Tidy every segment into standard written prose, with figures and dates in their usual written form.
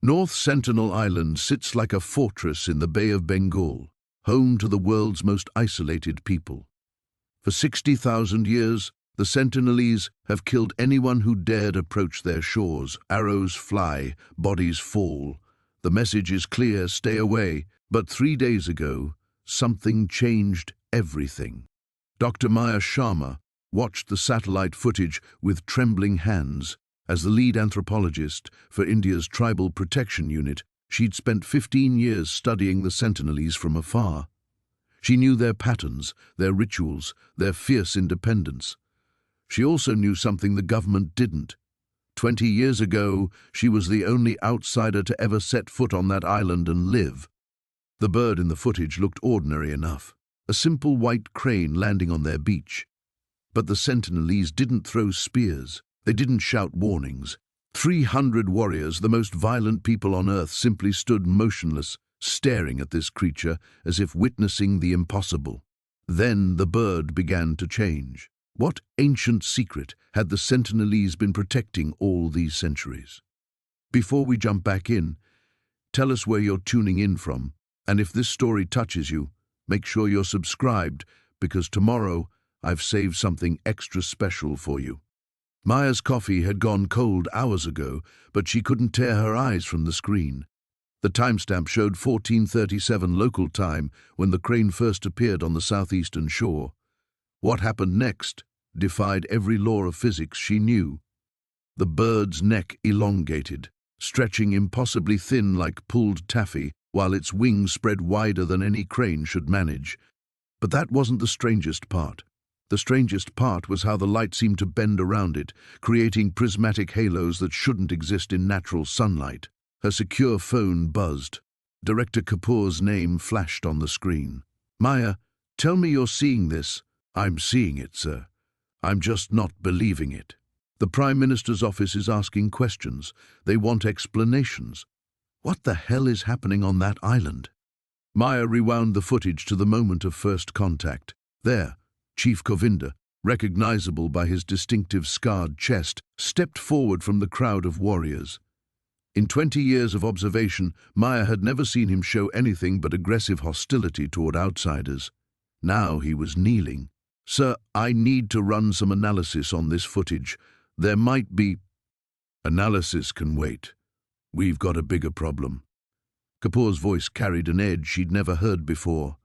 North Sentinel Island sits like a fortress in the Bay of Bengal, home to the world's most isolated people. For 60,000 years, the Sentinelese have killed anyone who dared approach their shores. Arrows fly, bodies fall. The message is clear: stay away. But 3 days ago, something changed everything. Dr. Maya Sharma watched the satellite footage with trembling hands. As the lead anthropologist for India's Tribal Protection Unit, she'd spent 15 years studying the Sentinelese from afar. She knew their patterns, their rituals, their fierce independence. She also knew something the government didn't. 20 years ago, she was the only outsider to ever set foot on that island and live. The bird in the footage looked ordinary enough, a simple white crane landing on their beach. But the Sentinelese didn't throw spears. They didn't shout warnings. 300 warriors, the most violent people on earth, simply stood motionless, staring at this creature as if witnessing the impossible. Then the bird began to change. What ancient secret had the Sentinelese been protecting all these centuries? Before we jump back in, tell us where you're tuning in from, and if this story touches you, make sure you're subscribed, because tomorrow I've saved something extra special for you. Maya's coffee had gone cold hours ago, but she couldn't tear her eyes from the screen. The timestamp showed 14:37 local time when the crane first appeared on the southeastern shore. What happened next defied every law of physics she knew. The bird's neck elongated, stretching impossibly thin like pulled taffy, while its wings spread wider than any crane should manage. But that wasn't the strangest part. The strangest part was how the light seemed to bend around it, creating prismatic halos that shouldn't exist in natural sunlight. Her secure phone buzzed. Director Kapoor's name flashed on the screen. "Maya, tell me you're seeing this." "I'm seeing it, sir. I'm just not believing it. The Prime Minister's office is asking questions. They want explanations. What the hell is happening on that island?" Maya rewound the footage to the moment of first contact. There, Chief Govinda, recognizable by his distinctive scarred chest, stepped forward from the crowd of warriors. In 20 years of observation, Maya had never seen him show anything but aggressive hostility toward outsiders. Now he was kneeling. "Sir, I need to run some analysis on this footage. There might be—" "Analysis can wait. We've got a bigger problem." Kapoor's voice carried an edge she'd never heard before.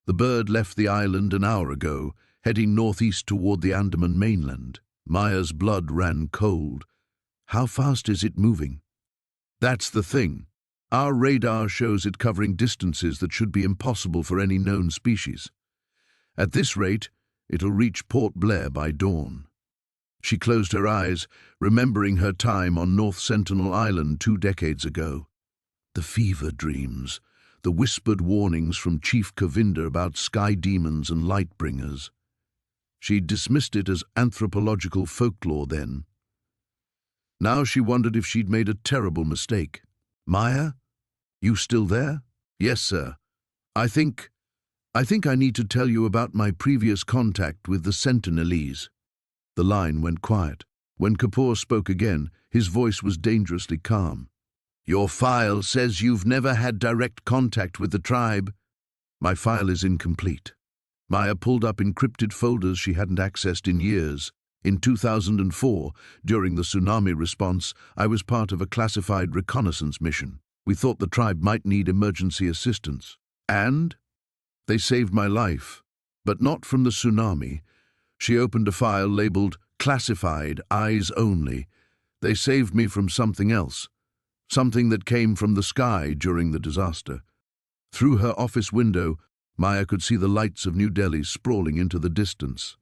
The bird left the island an hour ago, heading northeast toward the Andaman mainland. Maya's blood ran cold. "How fast is it moving?" "That's the thing. Our radar shows it covering distances that should be impossible for any known species. At this rate, it'll reach Port Blair by dawn." She closed her eyes, remembering her time on North Sentinel Island 2 decades ago. The fever dreams, the whispered warnings from Chief Govinda about sky demons and light-bringers. She dismissed it as anthropological folklore then. Now she wondered if she'd made a terrible mistake. "Maya, you still there?" "Yes, sir. I think I need to tell you about my previous contact with the Sentinelese." The line went quiet. When Kapoor spoke again, his voice was dangerously calm. "Your file says you've never had direct contact with the tribe." "My file is incomplete." Maya pulled up encrypted folders she hadn't accessed in years. "In 2004, during the tsunami response, I was part of a classified reconnaissance mission. We thought the tribe might need emergency assistance. And they saved my life, but not from the tsunami." She opened a file labeled "Classified, Eyes Only." "They saved me from something else, something that came from the sky during the disaster." Through her office window, Maya could see the lights of New Delhi sprawling into the distance.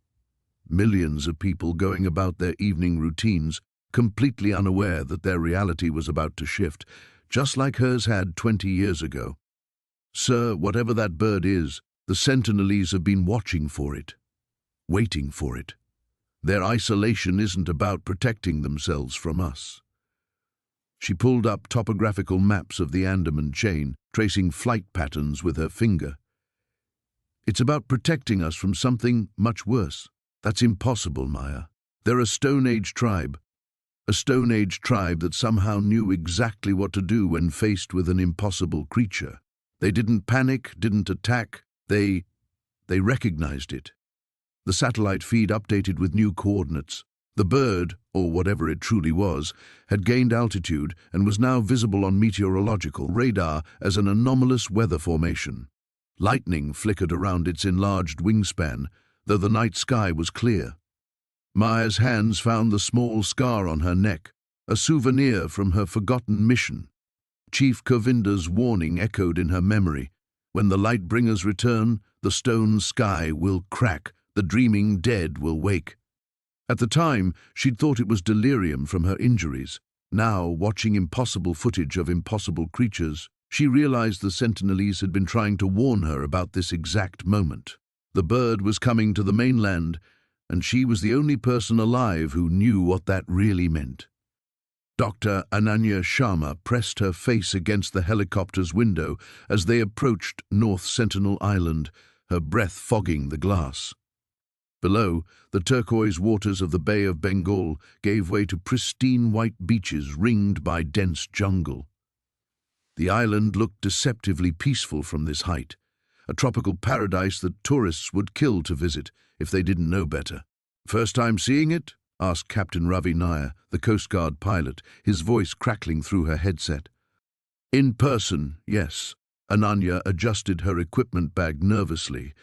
Millions of people going about their evening routines, completely unaware that their reality was about to shift, just like hers had 20 years ago. "Sir, whatever that bird is, the Sentinelese have been watching for it, waiting for it. Their isolation isn't about protecting themselves from us." She pulled up topographical maps of the Andaman chain, tracing flight patterns with her finger. "It's about protecting us from something much worse." "That's impossible, Maya. They're a Stone Age tribe. a Stone Age tribe that somehow knew exactly what to do when faced with an impossible creature. They didn't panic, didn't attack, they recognized it. The satellite feed updated with new coordinates. The bird, or whatever it truly was, had gained altitude and was now visible on meteorological radar as an anomalous weather formation. Lightning flickered around its enlarged wingspan, though the night sky was clear. Maya's hands found the small scar on her neck, a souvenir from her forgotten mission. Chief Govinda's warning echoed in her memory. When the Lightbringers return, the stone sky will crack, the dreaming dead will wake. At the time, she'd thought it was delirium from her injuries. Now, watching impossible footage of impossible creatures, she realized the Sentinelese had been trying to warn her about this exact moment. The bird was coming to the mainland, and she was the only person alive who knew what that really meant. Dr. Ananya Sharma pressed her face against the helicopter's window as they approached North Sentinel Island, her breath fogging the glass. Below, the turquoise waters of the Bay of Bengal gave way to pristine white beaches ringed by dense jungle. The island looked deceptively peaceful from this height, a tropical paradise that tourists would kill to visit if they didn't know better. "First time seeing it?" asked Captain Ravi Nair, the Coast Guard pilot, his voice crackling through her headset. "In person, yes." Ananya adjusted her equipment bag nervously.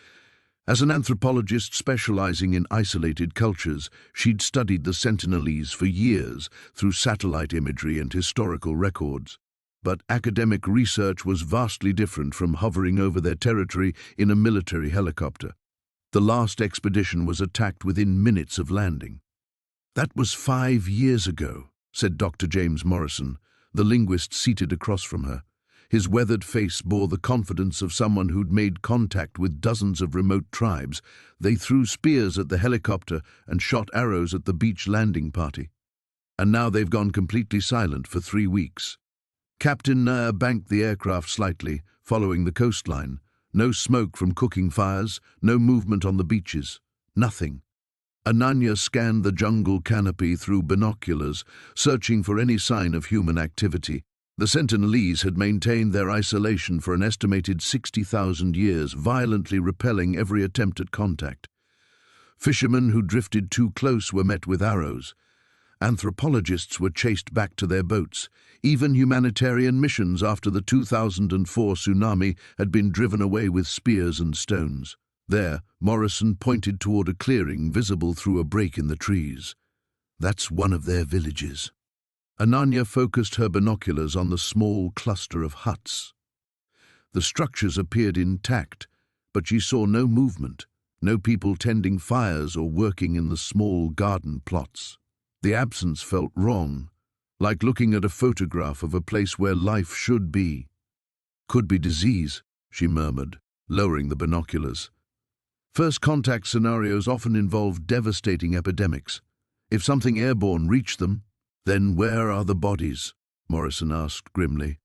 As an anthropologist specializing in isolated cultures, she'd studied the Sentinelese for years through satellite imagery and historical records. But academic research was vastly different from hovering over their territory in a military helicopter. The last expedition was attacked within minutes of landing. "That was 5 years ago," said Dr. James Morrison, the linguist seated across from her. His weathered face bore the confidence of someone who'd made contact with dozens of remote tribes. They threw spears at the helicopter and shot arrows at the beach landing party. And now they've gone completely silent for 3 weeks. Captain Nair banked the aircraft slightly, following the coastline. No smoke from cooking fires, no movement on the beaches. Nothing. Ananya scanned the jungle canopy through binoculars, searching for any sign of human activity. The Sentinelese had maintained their isolation for an estimated 60,000 years, violently repelling every attempt at contact. Fishermen who drifted too close were met with arrows. Anthropologists were chased back to their boats. Even humanitarian missions after the 2004 tsunami had been driven away with spears and stones. There, Morrison pointed toward a clearing visible through a break in the trees. "That's one of their villages." Ananya focused her binoculars on the small cluster of huts. The structures appeared intact, but she saw no movement, no people tending fires or working in the small garden plots. The absence felt wrong, like looking at a photograph of a place where life should be. "Could be disease," she murmured, lowering the binoculars. First contact scenarios often involve devastating epidemics. If something airborne reached them, then where are the bodies? Morrison asked grimly.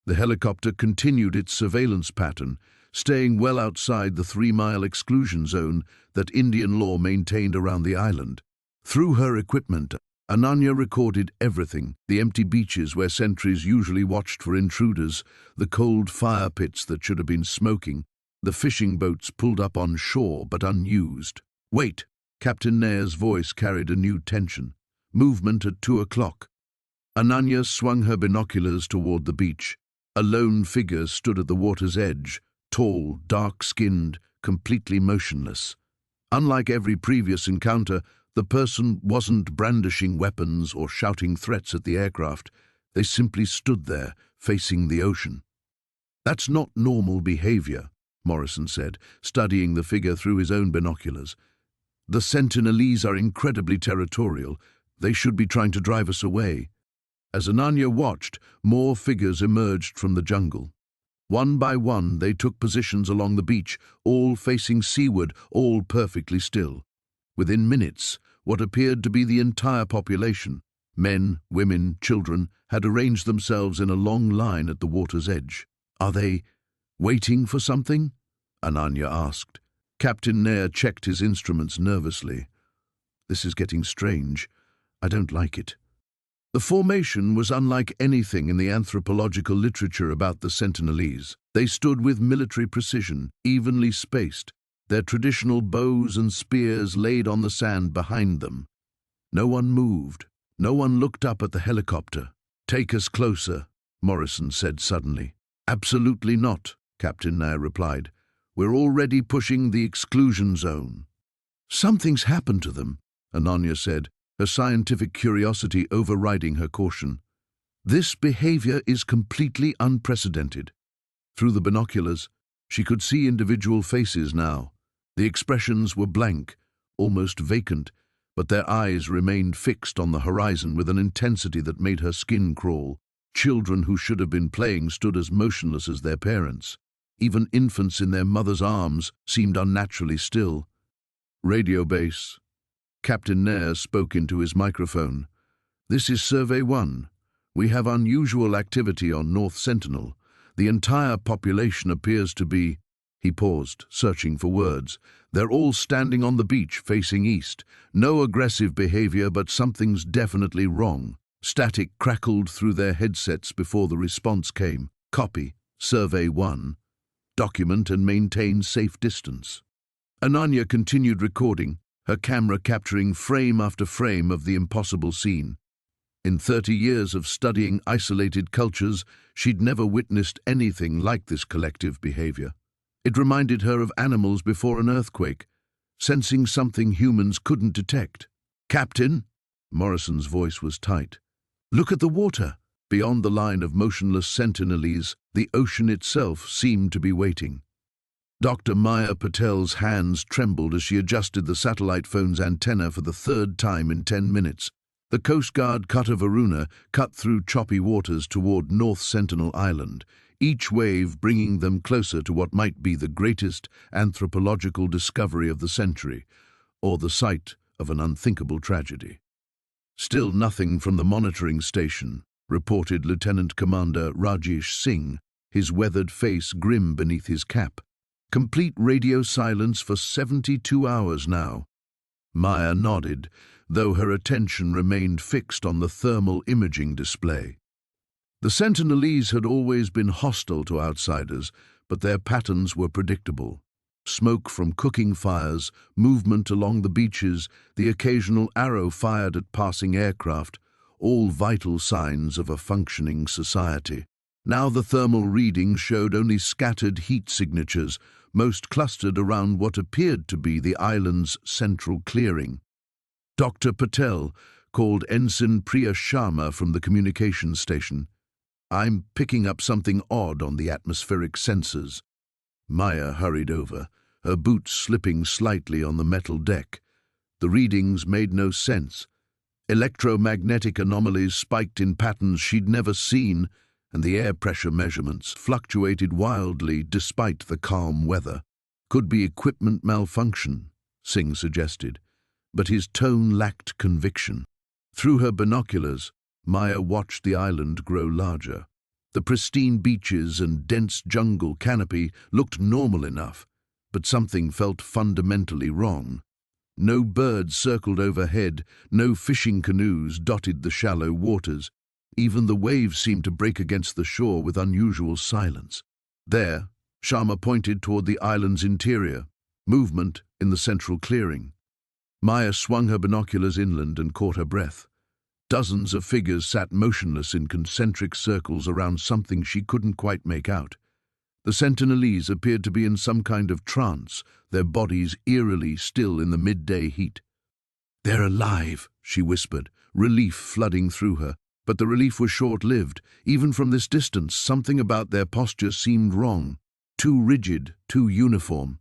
The helicopter continued its surveillance pattern, staying well outside the 3-mile exclusion zone that Indian law maintained around the island. Through her equipment, Ananya recorded everything: the empty beaches where sentries usually watched for intruders, the cold fire pits that should have been smoking, the fishing boats pulled up on shore but unused. "Wait!" Captain Nair's voice carried a new tension. "Movement at 2 o'clock. Ananya swung her binoculars toward the beach. A lone figure stood at the water's edge, tall, dark-skinned, completely motionless. Unlike every previous encounter, the person wasn't brandishing weapons or shouting threats at the aircraft. They simply stood there, facing the ocean. "That's not normal behavior," Morrison said, studying the figure through his own binoculars. "The Sentinelese are incredibly territorial. They should be trying to drive us away." As Ananya watched, more figures emerged from the jungle. One by one, they took positions along the beach, all facing seaward, all perfectly still. Within minutes, what appeared to be the entire population, men, women, children, had arranged themselves in a long line at the water's edge. "Are they waiting for something?" Ananya asked. Captain Nair checked his instruments nervously. "This is getting strange. I don't like it." The formation was unlike anything in the anthropological literature about the Sentinelese. They stood with military precision, evenly spaced, their traditional bows and spears laid on the sand behind them. No one moved. No one looked up at the helicopter. "Take us closer," Morrison said suddenly. "Absolutely not," Captain Nair replied. "We're already pushing the exclusion zone." "Something's happened to them," Ananya said, her scientific curiosity overriding her caution. "This behavior is completely unprecedented." Through the binoculars, she could see individual faces now. The expressions were blank, almost vacant, but their eyes remained fixed on the horizon with an intensity that made her skin crawl. Children who should have been playing stood as motionless as their parents. Even infants in their mother's arms seemed unnaturally still. "Radio base." Captain Nair spoke into his microphone. "This is Survey 1. We have unusual activity on North Sentinel. The entire population appears to be—" He paused, searching for words. "They're all standing on the beach, facing east. No aggressive behavior, but something's definitely wrong." Static crackled through their headsets before the response came. "Copy. Survey 1. Document and maintain safe distance." Ananya continued recording, her camera capturing frame after frame of the impossible scene. In 30 years of studying isolated cultures, she'd never witnessed anything like this collective behavior. It reminded her of animals before an earthquake, sensing something humans couldn't detect. "Captain," Morrison's voice was tight. "Look at the water." Beyond the line of motionless Sentinelese, the ocean itself seemed to be waiting. Dr. Maya Patel's hands trembled as she adjusted the satellite phone's antenna for the third time in 10 minutes. The Coast Guard cutter Varuna cut through choppy waters toward North Sentinel Island, each wave bringing them closer to what might be the greatest anthropological discovery of the century, or the site of an unthinkable tragedy. "Still nothing from the monitoring station," reported Lieutenant Commander Rajesh Singh, his weathered face grim beneath his cap. "Complete radio silence for 72 hours now." Maya nodded, though her attention remained fixed on the thermal imaging display. The Sentinelese had always been hostile to outsiders, but their patterns were predictable. Smoke from cooking fires, movement along the beaches, the occasional arrow fired at passing aircraft, all vital signs of a functioning society. Now the thermal readings showed only scattered heat signatures, most clustered around what appeared to be the island's central clearing. Dr. Patel called Ensign Priya Sharma from the communications station. "I'm picking up something odd on the atmospheric sensors." Maya hurried over, her boots slipping slightly on the metal deck. The readings made no sense. Electromagnetic anomalies spiked in patterns she'd never seen, and the air pressure measurements fluctuated wildly despite the calm weather. "Could be equipment malfunction," Singh suggested, but his tone lacked conviction. Through her binoculars, Maya watched the island grow larger. The pristine beaches and dense jungle canopy looked normal enough, but something felt fundamentally wrong. No birds circled overhead, no fishing canoes dotted the shallow waters. Even the waves seemed to break against the shore with unusual silence. There, Sharma pointed toward the island's interior, movement in the central clearing. Maya swung her binoculars inland and caught her breath. Dozens of figures sat motionless in concentric circles around something she couldn't quite make out. The Sentinelese appeared to be in some kind of trance, their bodies eerily still in the midday heat. "They're alive," she whispered, relief flooding through her. But the relief was short-lived. Even from this distance, something about their posture seemed wrong. Too rigid, too uniform.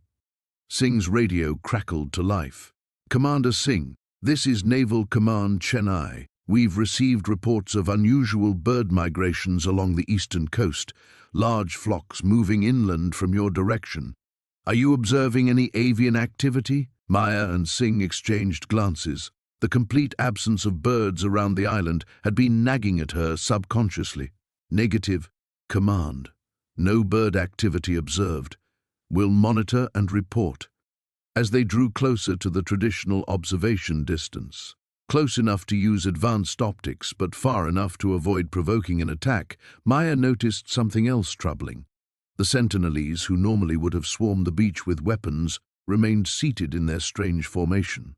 Singh's radio crackled to life. "Commander Singh, this is Naval Command Chennai. We've received reports of unusual bird migrations along the eastern coast, large flocks moving inland from your direction. Are you observing any avian activity?" Maya and Singh exchanged glances. The complete absence of birds around the island had been nagging at her subconsciously. "Negative. Command. No bird activity observed. We'll monitor and report." As they drew closer to the traditional observation distance, Close enough to use advanced optics, but far enough to avoid provoking an attack, Maya noticed something else troubling. The Sentinelese, who normally would have swarmed the beach with weapons, remained seated in their strange formation.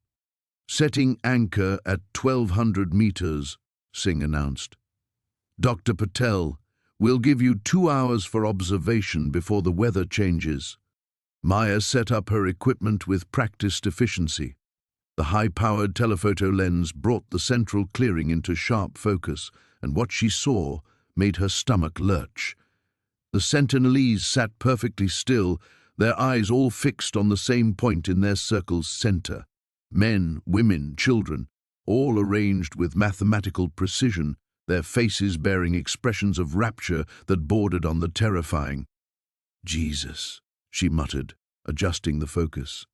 "Setting anchor at 1,200 meters, Singh announced. "Dr. Patel, we'll give you 2 hours for observation before the weather changes." Maya set up her equipment with practiced efficiency. The high-powered telephoto lens brought the central clearing into sharp focus, and what she saw made her stomach lurch. The Sentinelese sat perfectly still, their eyes all fixed on the same point in their circle's center. Men, women, children, all arranged with mathematical precision, their faces bearing expressions of rapture that bordered on the terrifying. "Jesus," she muttered, adjusting the focus.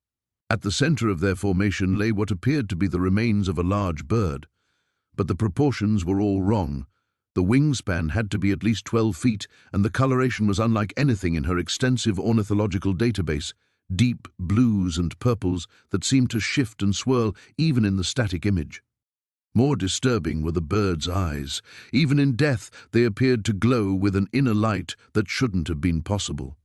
At the center of their formation lay what appeared to be the remains of a large bird, but the proportions were all wrong. The wingspan had to be at least 12 feet, and the coloration was unlike anything in her extensive ornithological database, deep blues and purples that seemed to shift and swirl even in the static image. More disturbing were the bird's eyes. Even in death, they appeared to glow with an inner light that shouldn't have been possible.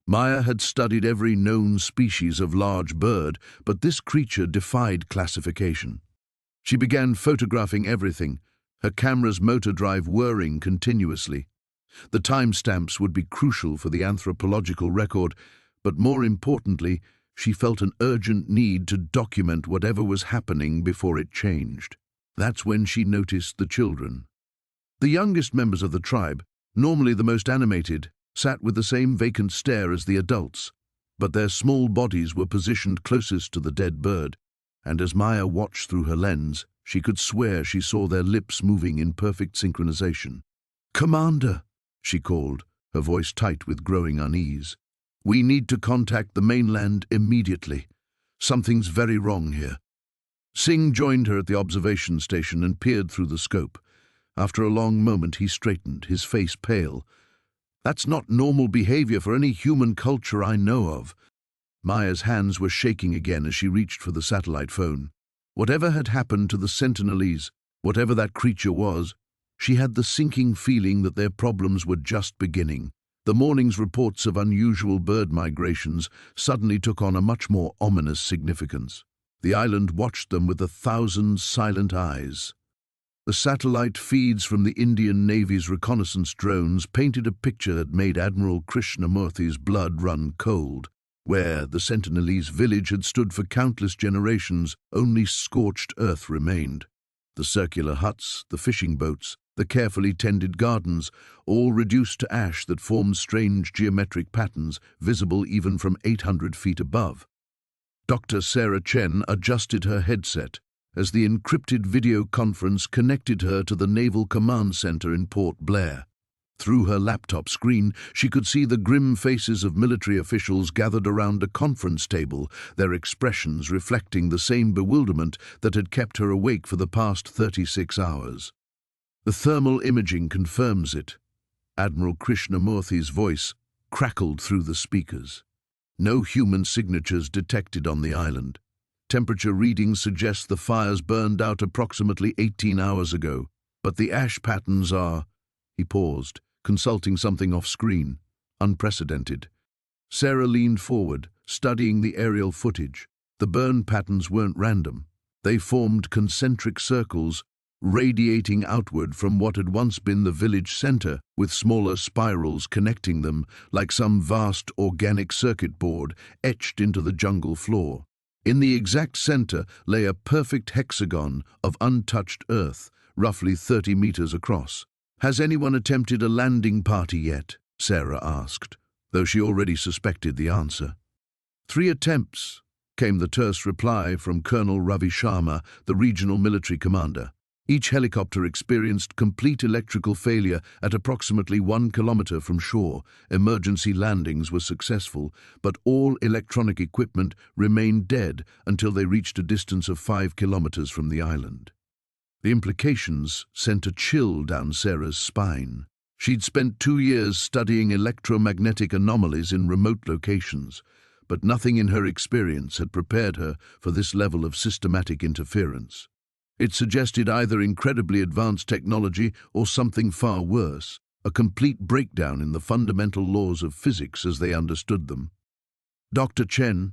Maya had studied every known species of large bird, but this creature defied classification. She began photographing everything, her camera's motor drive whirring continuously. The timestamps would be crucial for the anthropological record, but more importantly, she felt an urgent need to document whatever was happening before it changed. That's when she noticed the children. The youngest members of the tribe, normally the most animated, sat with the same vacant stare as the adults, but their small bodies were positioned closest to the dead bird, and as Maya watched through her lens, she could swear she saw their lips moving in perfect synchronization. "Commander," she called, her voice tight with growing unease. "We need to contact the mainland immediately. Something's very wrong here." Singh joined her at the observation station and peered through the scope. After a long moment, he straightened, his face pale. "That's not normal behavior for any human culture I know of." Maya's hands were shaking again as she reached for the satellite phone. Whatever had happened to the Sentinelese, whatever that creature was, she had the sinking feeling that their problems were just beginning. The morning's reports of unusual bird migrations suddenly took on a much more ominous significance. The island watched them with 1,000 silent eyes. The satellite feeds from the Indian Navy's reconnaissance drones painted a picture that made Admiral Krishnamurthy's blood run cold. Where the Sentinelese village had stood for countless generations, only scorched earth remained. The circular huts, the fishing boats, the carefully tended gardens, all reduced to ash that formed strange geometric patterns visible even from 800 feet above. Dr. Sarah Chen adjusted her headset as the encrypted video conference connected her to the Naval Command Center in Port Blair. Through her laptop screen, she could see the grim faces of military officials gathered around a conference table, their expressions reflecting the same bewilderment that had kept her awake for the past 36 hours. "The thermal imaging confirms it." Admiral Krishnamurthy's voice crackled through the speakers. "No human signatures detected on the island. Temperature readings suggest the fires burned out approximately 18 hours ago, but the ash patterns are—" He paused, consulting something off-screen. Unprecedented. Sarah leaned forward, studying the aerial footage. The burn patterns weren't random. They formed concentric circles, radiating outward from what had once been the village center, with smaller spirals connecting them, like some vast organic circuit board etched into the jungle floor. In the exact center lay a perfect hexagon of untouched earth, roughly 30 meters across. "Has anyone attempted a landing party yet?" Sarah asked, though she already suspected the answer. "3 attempts," came the terse reply from Colonel Ravi Sharma, the regional military commander. "Each helicopter experienced complete electrical failure at approximately 1 kilometer from shore. Emergency landings were successful, but all electronic equipment remained dead until they reached a distance of 5 kilometers from the island." The implications sent a chill down Sarah's spine. She'd spent 2 years studying electromagnetic anomalies in remote locations, but nothing in her experience had prepared her for this level of systematic interference. It suggested either incredibly advanced technology or something far worse, a complete breakdown in the fundamental laws of physics as they understood them. Dr. Chen,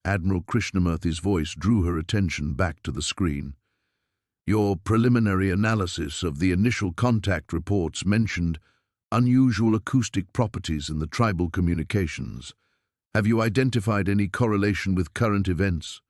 Admiral Krishnamurthy's voice drew her attention back to the screen. Your preliminary analysis of the initial contact reports mentioned unusual acoustic properties in the tribal communications. Have you identified any correlation with current events?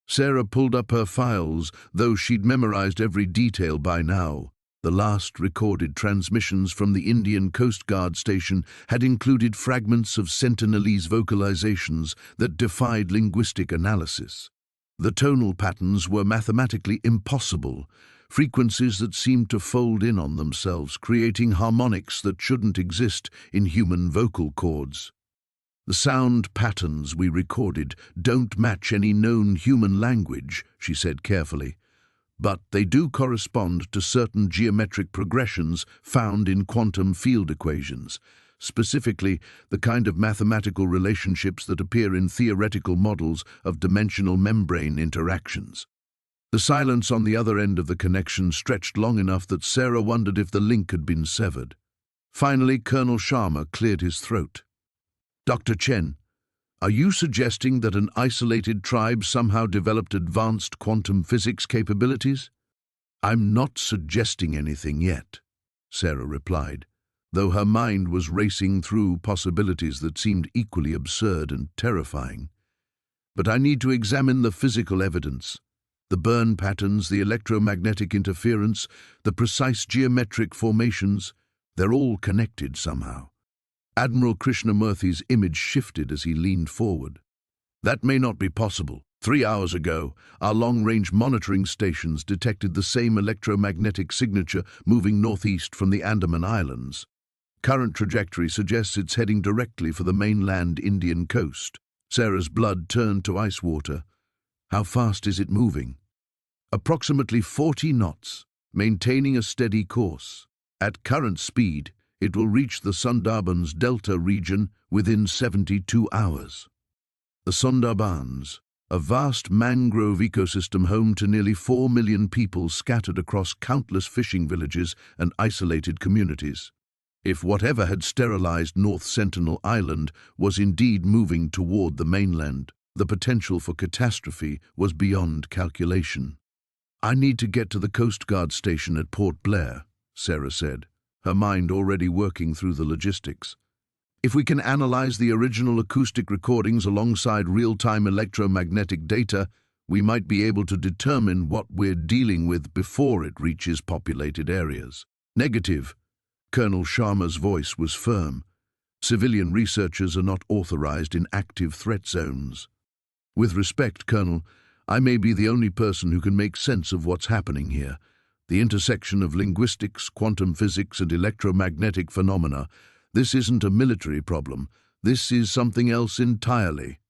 Sarah pulled up her files, though she'd memorized every detail by now. The last recorded transmissions from the Indian Coast Guard station had included fragments of Sentinelese vocalizations that defied linguistic analysis. The tonal patterns were mathematically impossible, frequencies that seemed to fold in on themselves, creating harmonics that shouldn't exist in human vocal cords. The sound patterns we recorded don't match any known human language, she said carefully, but they do correspond to certain geometric progressions found in quantum field equations, specifically the kind of mathematical relationships that appear in theoretical models of dimensional membrane interactions. The silence on the other end of the connection stretched long enough that Sarah wondered if the link had been severed. Finally, Colonel Sharma cleared his throat. Dr. Chen, are you suggesting that an isolated tribe somehow developed advanced quantum physics capabilities? I'm not suggesting anything yet, Sarah replied, though her mind was racing through possibilities that seemed equally absurd and terrifying. But I need to examine the physical evidence. The burn patterns, the electromagnetic interference, the precise geometric formations, they're all connected somehow. Admiral Krishnamurthy's image shifted as he leaned forward. That may not be possible. 3 hours ago, our long-range monitoring stations detected the same electromagnetic signature moving northeast from the Andaman Islands. Current trajectory suggests it's heading directly for the mainland Indian coast. Sarah's blood turned to ice water. How fast is it moving? Approximately 40 knots, maintaining a steady course. At current speed, it will reach the Sundarbans Delta region within 72 hours. The Sundarbans, a vast mangrove ecosystem home to nearly 4 million people scattered across countless fishing villages and isolated communities. If whatever had sterilized North Sentinel Island was indeed moving toward the mainland, the potential for catastrophe was beyond calculation. I need to get to the Coast Guard station at Port Blair, Sarah said, her mind already working through the logistics. If we can analyze the original acoustic recordings alongside real-time electromagnetic data, we might be able to determine what we're dealing with before it reaches populated areas. Negative. Colonel Sharma's voice was firm. Civilian researchers are not authorized in active threat zones. With respect, Colonel, I may be the only person who can make sense of what's happening here. The intersection of linguistics, quantum physics, and electromagnetic phenomena. This isn't a military problem. This is something else entirely.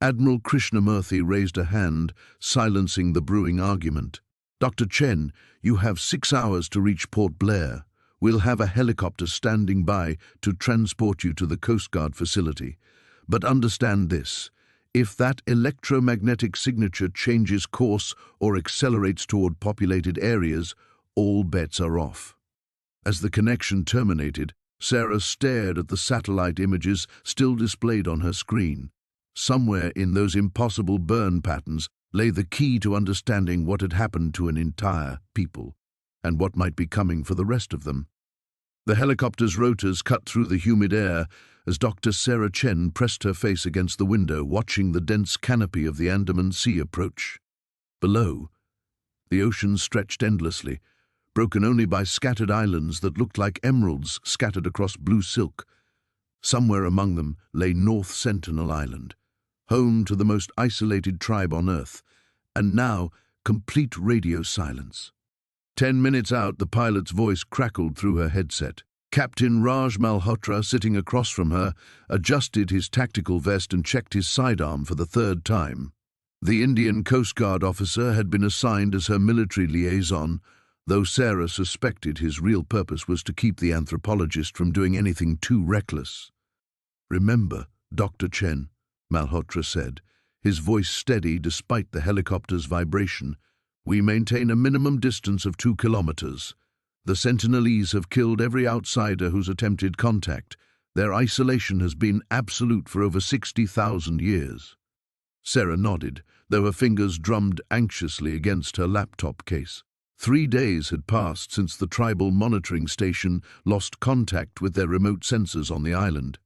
Admiral Krishnamurthy raised a hand, silencing the brewing argument. Dr. Chen, you have 6 hours to reach Port Blair. We'll have a helicopter standing by to transport you to the Coast Guard facility. But understand this. If that electromagnetic signature changes course or accelerates toward populated areas, all bets are off. As the connection terminated, Sarah stared at the satellite images still displayed on her screen. Somewhere in those impossible burn patterns lay the key to understanding what had happened to an entire people, and what might be coming for the rest of them. The helicopter's rotors cut through the humid air as Dr. Sarah Chen pressed her face against the window, watching the dense canopy of the Andaman Sea approach. Below, the ocean stretched endlessly, broken only by scattered islands that looked like emeralds scattered across blue silk. Somewhere among them lay North Sentinel Island, home to the most isolated tribe on Earth, and now complete radio silence. 10 minutes out, the pilot's voice crackled through her headset. Captain Raj Malhotra, sitting across from her, adjusted his tactical vest and checked his sidearm for the 3rd time. The Indian Coast Guard officer had been assigned as her military liaison, though Sarah suspected his real purpose was to keep the anthropologist from doing anything too reckless. "Remember, Dr. Chen," Malhotra said, his voice steady despite the helicopter's vibration, We maintain a minimum distance of 2 kilometers. The Sentinelese have killed every outsider who's attempted contact. Their isolation has been absolute for over 60,000 years. Sarah nodded, though her fingers drummed anxiously against her laptop case. 3 days had passed since the tribal monitoring station lost contact with their remote sensors on the island.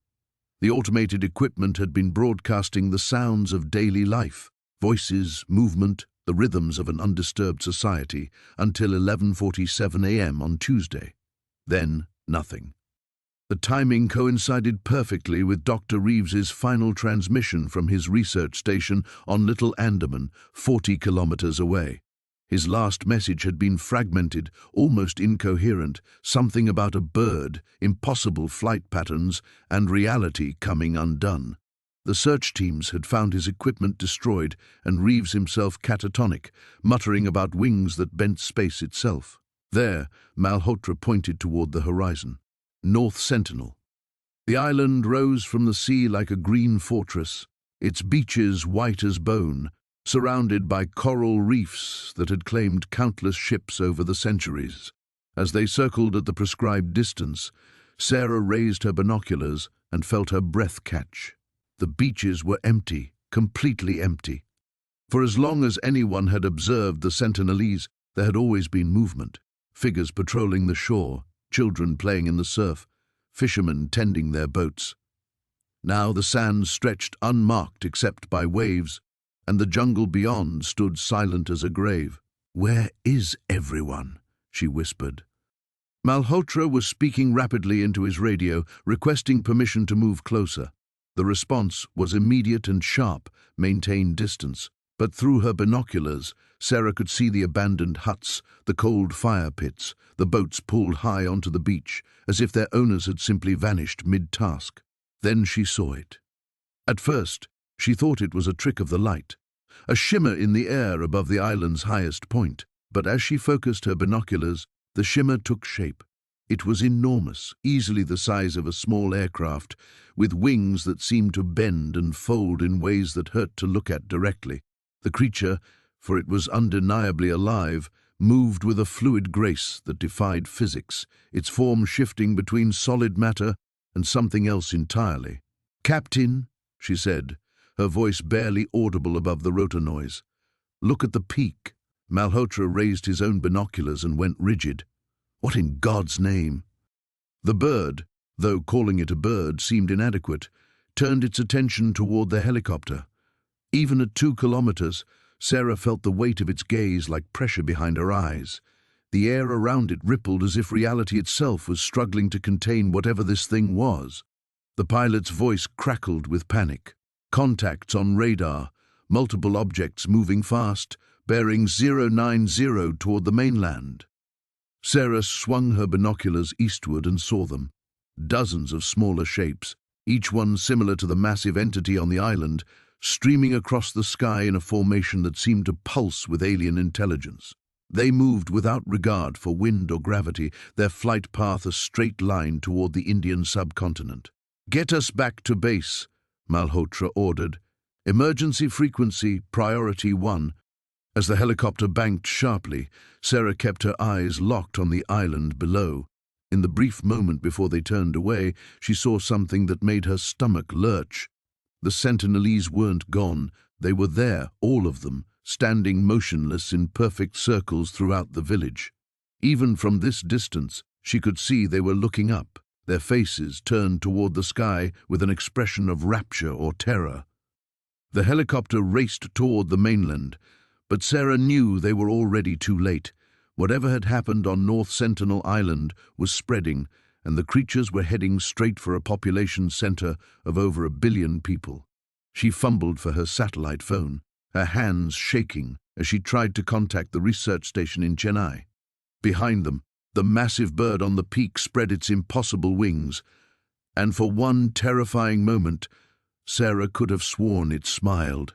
The automated equipment had been broadcasting the sounds of daily life, voices, movement, the rhythms of an undisturbed society, until 11:47 a.m. on Tuesday. Then, nothing. The timing coincided perfectly with Dr. Reeves's final transmission from his research station on Little Andaman, 40 kilometers away. His last message had been fragmented, almost incoherent, something about a bird, impossible flight patterns, and reality coming undone. The search teams had found his equipment destroyed, and Reeves himself catatonic, muttering about wings that bent space itself. There, Malhotra pointed toward the horizon. North Sentinel. The island rose from the sea like a green fortress, its beaches white as bone, surrounded by coral reefs that had claimed countless ships over the centuries. As they circled at the prescribed distance, Sarah raised her binoculars and felt her breath catch. The beaches were empty, completely empty. For as long as anyone had observed the Sentinelese, there had always been movement. Figures patrolling the shore, children playing in the surf, fishermen tending their boats. Now the sand stretched unmarked except by waves, and the jungle beyond stood silent as a grave. "Where is everyone?" she whispered. Malhotra was speaking rapidly into his radio, requesting permission to move closer. The response was immediate and sharp: maintain distance. But through her binoculars, Sarah could see the abandoned huts, the cold fire pits, the boats pulled high onto the beach, as if their owners had simply vanished mid-task. Then she saw it. At first, she thought it was a trick of the light, a shimmer in the air above the island's highest point. But as she focused her binoculars, the shimmer took shape. It was enormous, easily the size of a small aircraft, with wings that seemed to bend and fold in ways that hurt to look at directly. The creature, for it was undeniably alive, moved with a fluid grace that defied physics, its form shifting between solid matter and something else entirely. "Captain," she said, her voice barely audible above the rotor noise. "Look at the peak." Malhotra raised his own binoculars and went rigid. What in God's name? The bird, though calling it a bird seemed inadequate, turned its attention toward the helicopter. Even at 2 kilometers, Sarah felt the weight of its gaze like pressure behind her eyes. The air around it rippled as if reality itself was struggling to contain whatever this thing was. The pilot's voice crackled with panic. Contacts on radar, multiple objects moving fast, bearing 090 toward the mainland. Sarah swung her binoculars eastward and saw them. Dozens of smaller shapes, each one similar to the massive entity on the island, streaming across the sky in a formation that seemed to pulse with alien intelligence. They moved without regard for wind or gravity, their flight path a straight line toward the Indian subcontinent. "Get us back to base," Malhotra ordered. "Emergency frequency, priority 1. As the helicopter banked sharply, Sarah kept her eyes locked on the island below. In the brief moment before they turned away, she saw something that made her stomach lurch. The Sentinelese weren't gone. They were there, all of them, standing motionless in perfect circles throughout the village. Even from this distance, she could see they were looking up, their faces turned toward the sky with an expression of rapture or terror. The helicopter raced toward the mainland, but Sarah knew they were already too late. Whatever had happened on North Sentinel Island was spreading, and the creatures were heading straight for a population center of over 1 billion people. She fumbled for her satellite phone, her hands shaking as she tried to contact the research station in Chennai. Behind them, the massive bird on the peak spread its impossible wings, and for one terrifying moment, Sarah could have sworn it smiled.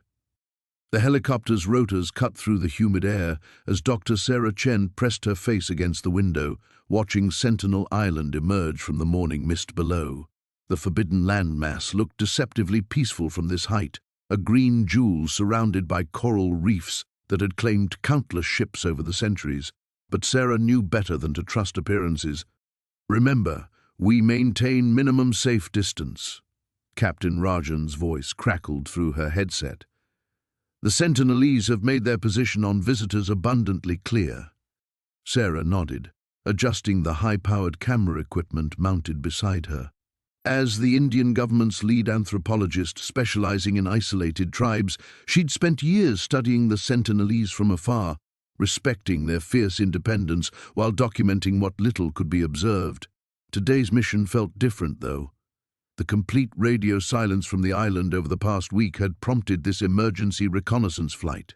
The helicopter's rotors cut through the humid air as Dr. Sarah Chen pressed her face against the window, watching Sentinel Island emerge from the morning mist below. The forbidden landmass looked deceptively peaceful from this height, a green jewel surrounded by coral reefs that had claimed countless ships over the centuries, but Sarah knew better than to trust appearances. "Remember, we maintain minimum safe distance." Captain Rajan's voice crackled through her headset. "The Sentinelese have made their position on visitors abundantly clear." Sarah nodded, adjusting the high-powered camera equipment mounted beside her. As the Indian government's lead anthropologist specializing in isolated tribes, she'd spent years studying the Sentinelese from afar, respecting their fierce independence while documenting what little could be observed. Today's mission felt different, though. The complete radio silence from the island over the past week had prompted this emergency reconnaissance flight.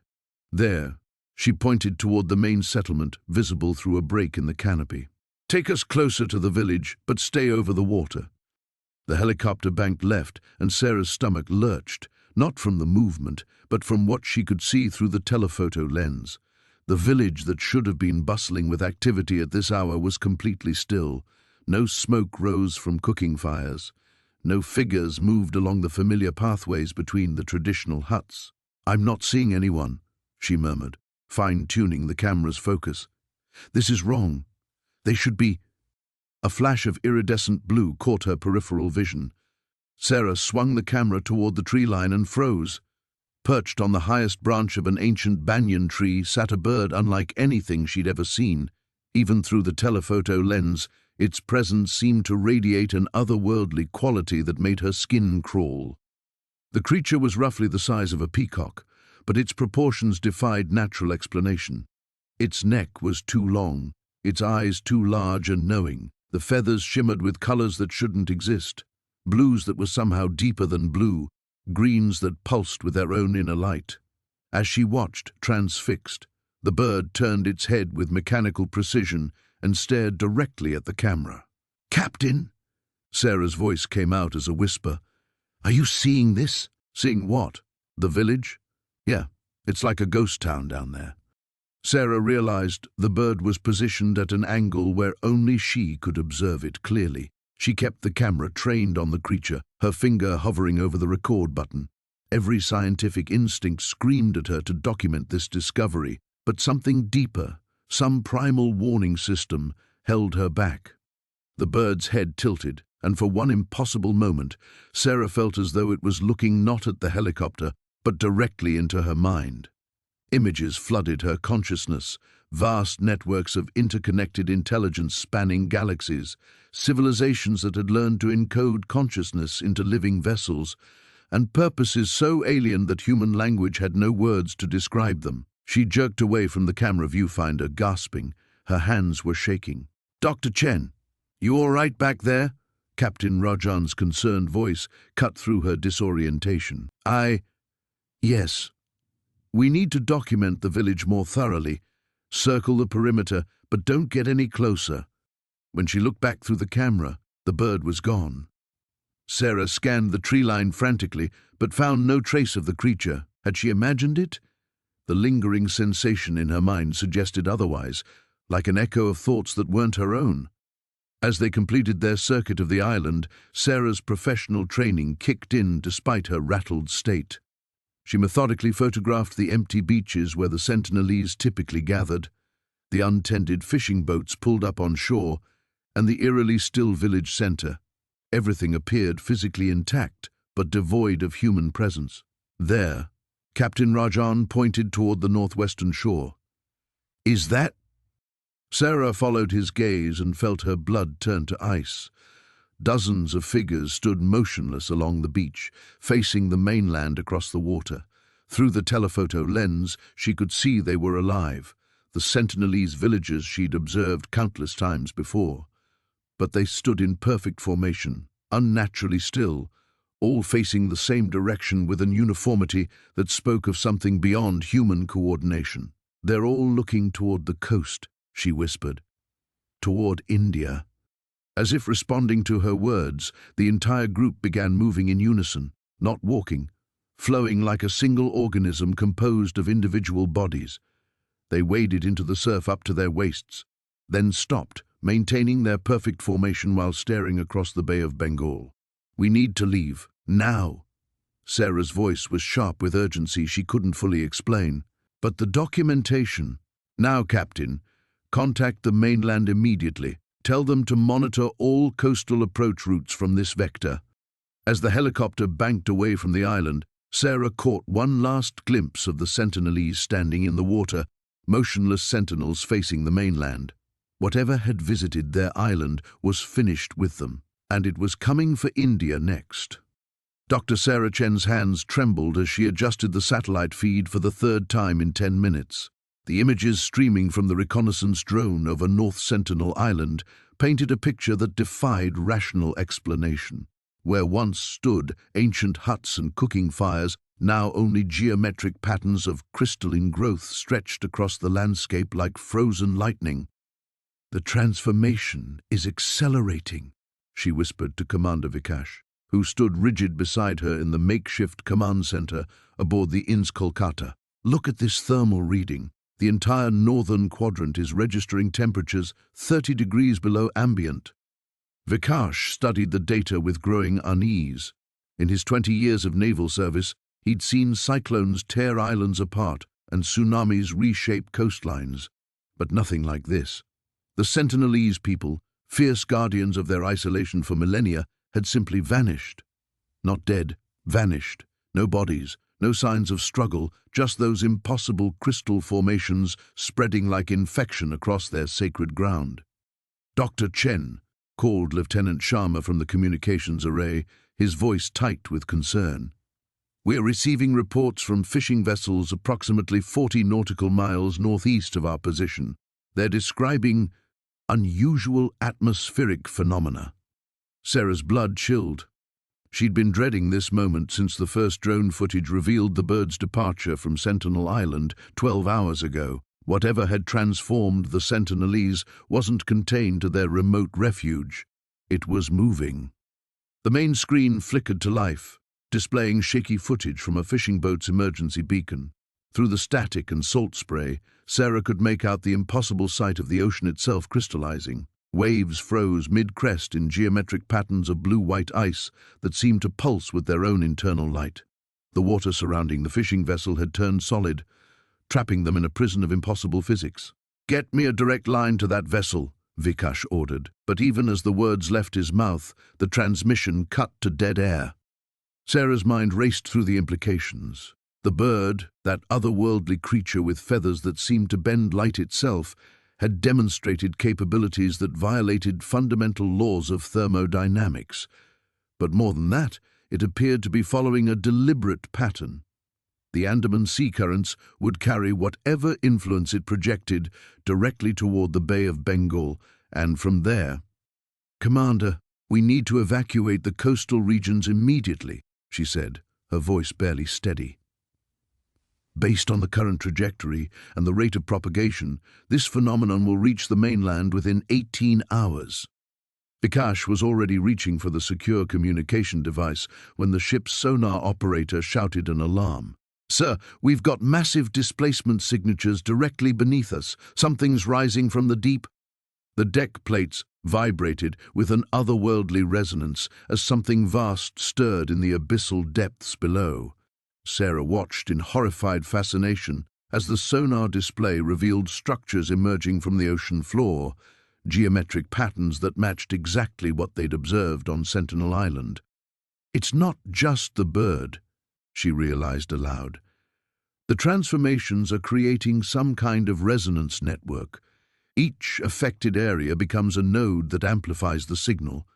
There, she pointed toward the main settlement, visible through a break in the canopy. "Take us closer to the village, but stay over the water." The helicopter banked left, and Sarah's stomach lurched, not from the movement, but from what she could see through the telephoto lens. The village that should have been bustling with activity at this hour was completely still. No smoke rose from cooking fires. No figures moved along the familiar pathways between the traditional huts. "I'm not seeing anyone," she murmured, fine-tuning the camera's focus. "This is wrong. They should be—" A flash of iridescent blue caught her peripheral vision. Sarah swung the camera toward the tree line and froze. Perched on the highest branch of an ancient banyan tree sat a bird unlike anything she'd ever seen. Even through the telephoto lens, its presence seemed to radiate an otherworldly quality that made her skin crawl. The creature was roughly the size of a peacock, but its proportions defied natural explanation. Its neck was too long, its eyes too large and knowing. The feathers shimmered with colors that shouldn't exist, blues that were somehow deeper than blue, greens that pulsed with their own inner light. As she watched, transfixed, the bird turned its head with mechanical precision and stared directly at the camera. "Captain?" Sarah's voice came out as a whisper. "Are you seeing this?" "Seeing what? The village?" "Yeah, it's like a ghost town down there." Sarah realized the bird was positioned at an angle where only she could observe it clearly. She kept the camera trained on the creature, her finger hovering over the record button. Every scientific instinct screamed at her to document this discovery, but something deeper, some primal warning system, held her back. The bird's head tilted, and for one impossible moment, Sarah felt as though it was looking not at the helicopter, but directly into her mind. Images flooded her consciousness, vast networks of interconnected intelligence spanning galaxies, civilizations that had learned to encode consciousness into living vessels, and purposes so alien that human language had no words to describe them. She jerked away from the camera viewfinder, gasping. Her hands were shaking. "Dr. Chen, you all right back there?" Captain Rajan's concerned voice cut through her disorientation. Yes. We need to document the village more thoroughly. Circle the perimeter, but don't get any closer." When she looked back through the camera, the bird was gone. Sarah scanned the tree line frantically, but found no trace of the creature. Had she imagined it? The lingering sensation in her mind suggested otherwise, like an echo of thoughts that weren't her own. As they completed their circuit of the island, Sarah's professional training kicked in despite her rattled state. She methodically photographed the empty beaches where the Sentinelese typically gathered, the untended fishing boats pulled up on shore, and the eerily still village center. Everything appeared physically intact, but devoid of human presence. There, Captain Rajan pointed toward the northwestern shore. "Is that—" Sarah followed his gaze and felt her blood turn to ice. Dozens of figures stood motionless along the beach, facing the mainland across the water. Through the telephoto lens, she could see they were alive, the Sentinelese villagers she'd observed countless times before. But they stood in perfect formation, unnaturally still, all facing the same direction with an uniformity that spoke of something beyond human coordination. "They're all looking toward the coast," she whispered. "Toward India." As if responding to her words, the entire group began moving in unison, not walking, flowing like a single organism composed of individual bodies. They waded into the surf up to their waists, then stopped, maintaining their perfect formation while staring across the Bay of Bengal. "We need to leave, now." Sarah's voice was sharp with urgency she couldn't fully explain. But the documentation... Now, Captain, contact the mainland immediately. Tell them to monitor all coastal approach routes from this vector. As the helicopter banked away from the island, Sarah caught one last glimpse of the Sentinelese standing in the water, motionless sentinels facing the mainland. Whatever had visited their island was finished with them, and it was coming for India next. Dr. Sarah Chen's hands trembled as she adjusted the satellite feed for the third time in 10 minutes. The images streaming from the reconnaissance drone over North Sentinel Island painted a picture that defied rational explanation. Where once stood ancient huts and cooking fires, now only geometric patterns of crystalline growth stretched across the landscape like frozen lightning. "The transformation is accelerating," she whispered to Commander Vikash, who stood rigid beside her in the makeshift command center aboard the INS Kolkata. "Look at this thermal reading. The entire northern quadrant is registering temperatures 30 degrees below ambient." Vikash studied the data with growing unease. In his 20 years of naval service, he'd seen cyclones tear islands apart and tsunamis reshape coastlines, but nothing like this. The Sentinelese people, fierce guardians of their isolation for millennia, had simply vanished. Not dead, vanished. No bodies, no signs of struggle, just those impossible crystal formations spreading like infection across their sacred ground. "Dr. Chen," called Lieutenant Sharma from the communications array, his voice tight with concern. "We are receiving reports from fishing vessels approximately 40 nautical miles northeast of our position. They're describing unusual atmospheric phenomena." Sarah's blood chilled. She'd been dreading this moment since the first drone footage revealed the bird's departure from Sentinel Island 12 hours ago. Whatever had transformed the Sentinelese wasn't contained to their remote refuge. It was moving. The main screen flickered to life, displaying shaky footage from a fishing boat's emergency beacon. Through the static and salt spray, Sarah could make out the impossible sight of the ocean itself crystallizing. Waves froze mid-crest in geometric patterns of blue-white ice that seemed to pulse with their own internal light. The water surrounding the fishing vessel had turned solid, trapping them in a prison of impossible physics. "Get me a direct line to that vessel," Vikash ordered, but even as the words left his mouth, the transmission cut to dead air. Sarah's mind raced through the implications. The bird, that otherworldly creature with feathers that seemed to bend light itself, had demonstrated capabilities that violated fundamental laws of thermodynamics. But more than that, it appeared to be following a deliberate pattern. The Andaman sea currents would carry whatever influence it projected directly toward the Bay of Bengal, and from there... "Commander, we need to evacuate the coastal regions immediately," she said, her voice barely steady. "Based on the current trajectory and the rate of propagation, this phenomenon will reach the mainland within 18 hours. Vikash was already reaching for the secure communication device when the ship's sonar operator shouted an alarm. "Sir, we've got massive displacement signatures directly beneath us. Something's rising from the deep." The deck plates vibrated with an otherworldly resonance as something vast stirred in the abyssal depths below. Sarah watched in horrified fascination as the sonar display revealed structures emerging from the ocean floor, geometric patterns that matched exactly what they'd observed on Sentinel Island. "It's not just the bird," she realized aloud. "The transformations are creating some kind of resonance network. Each affected area becomes a node that amplifies the signal.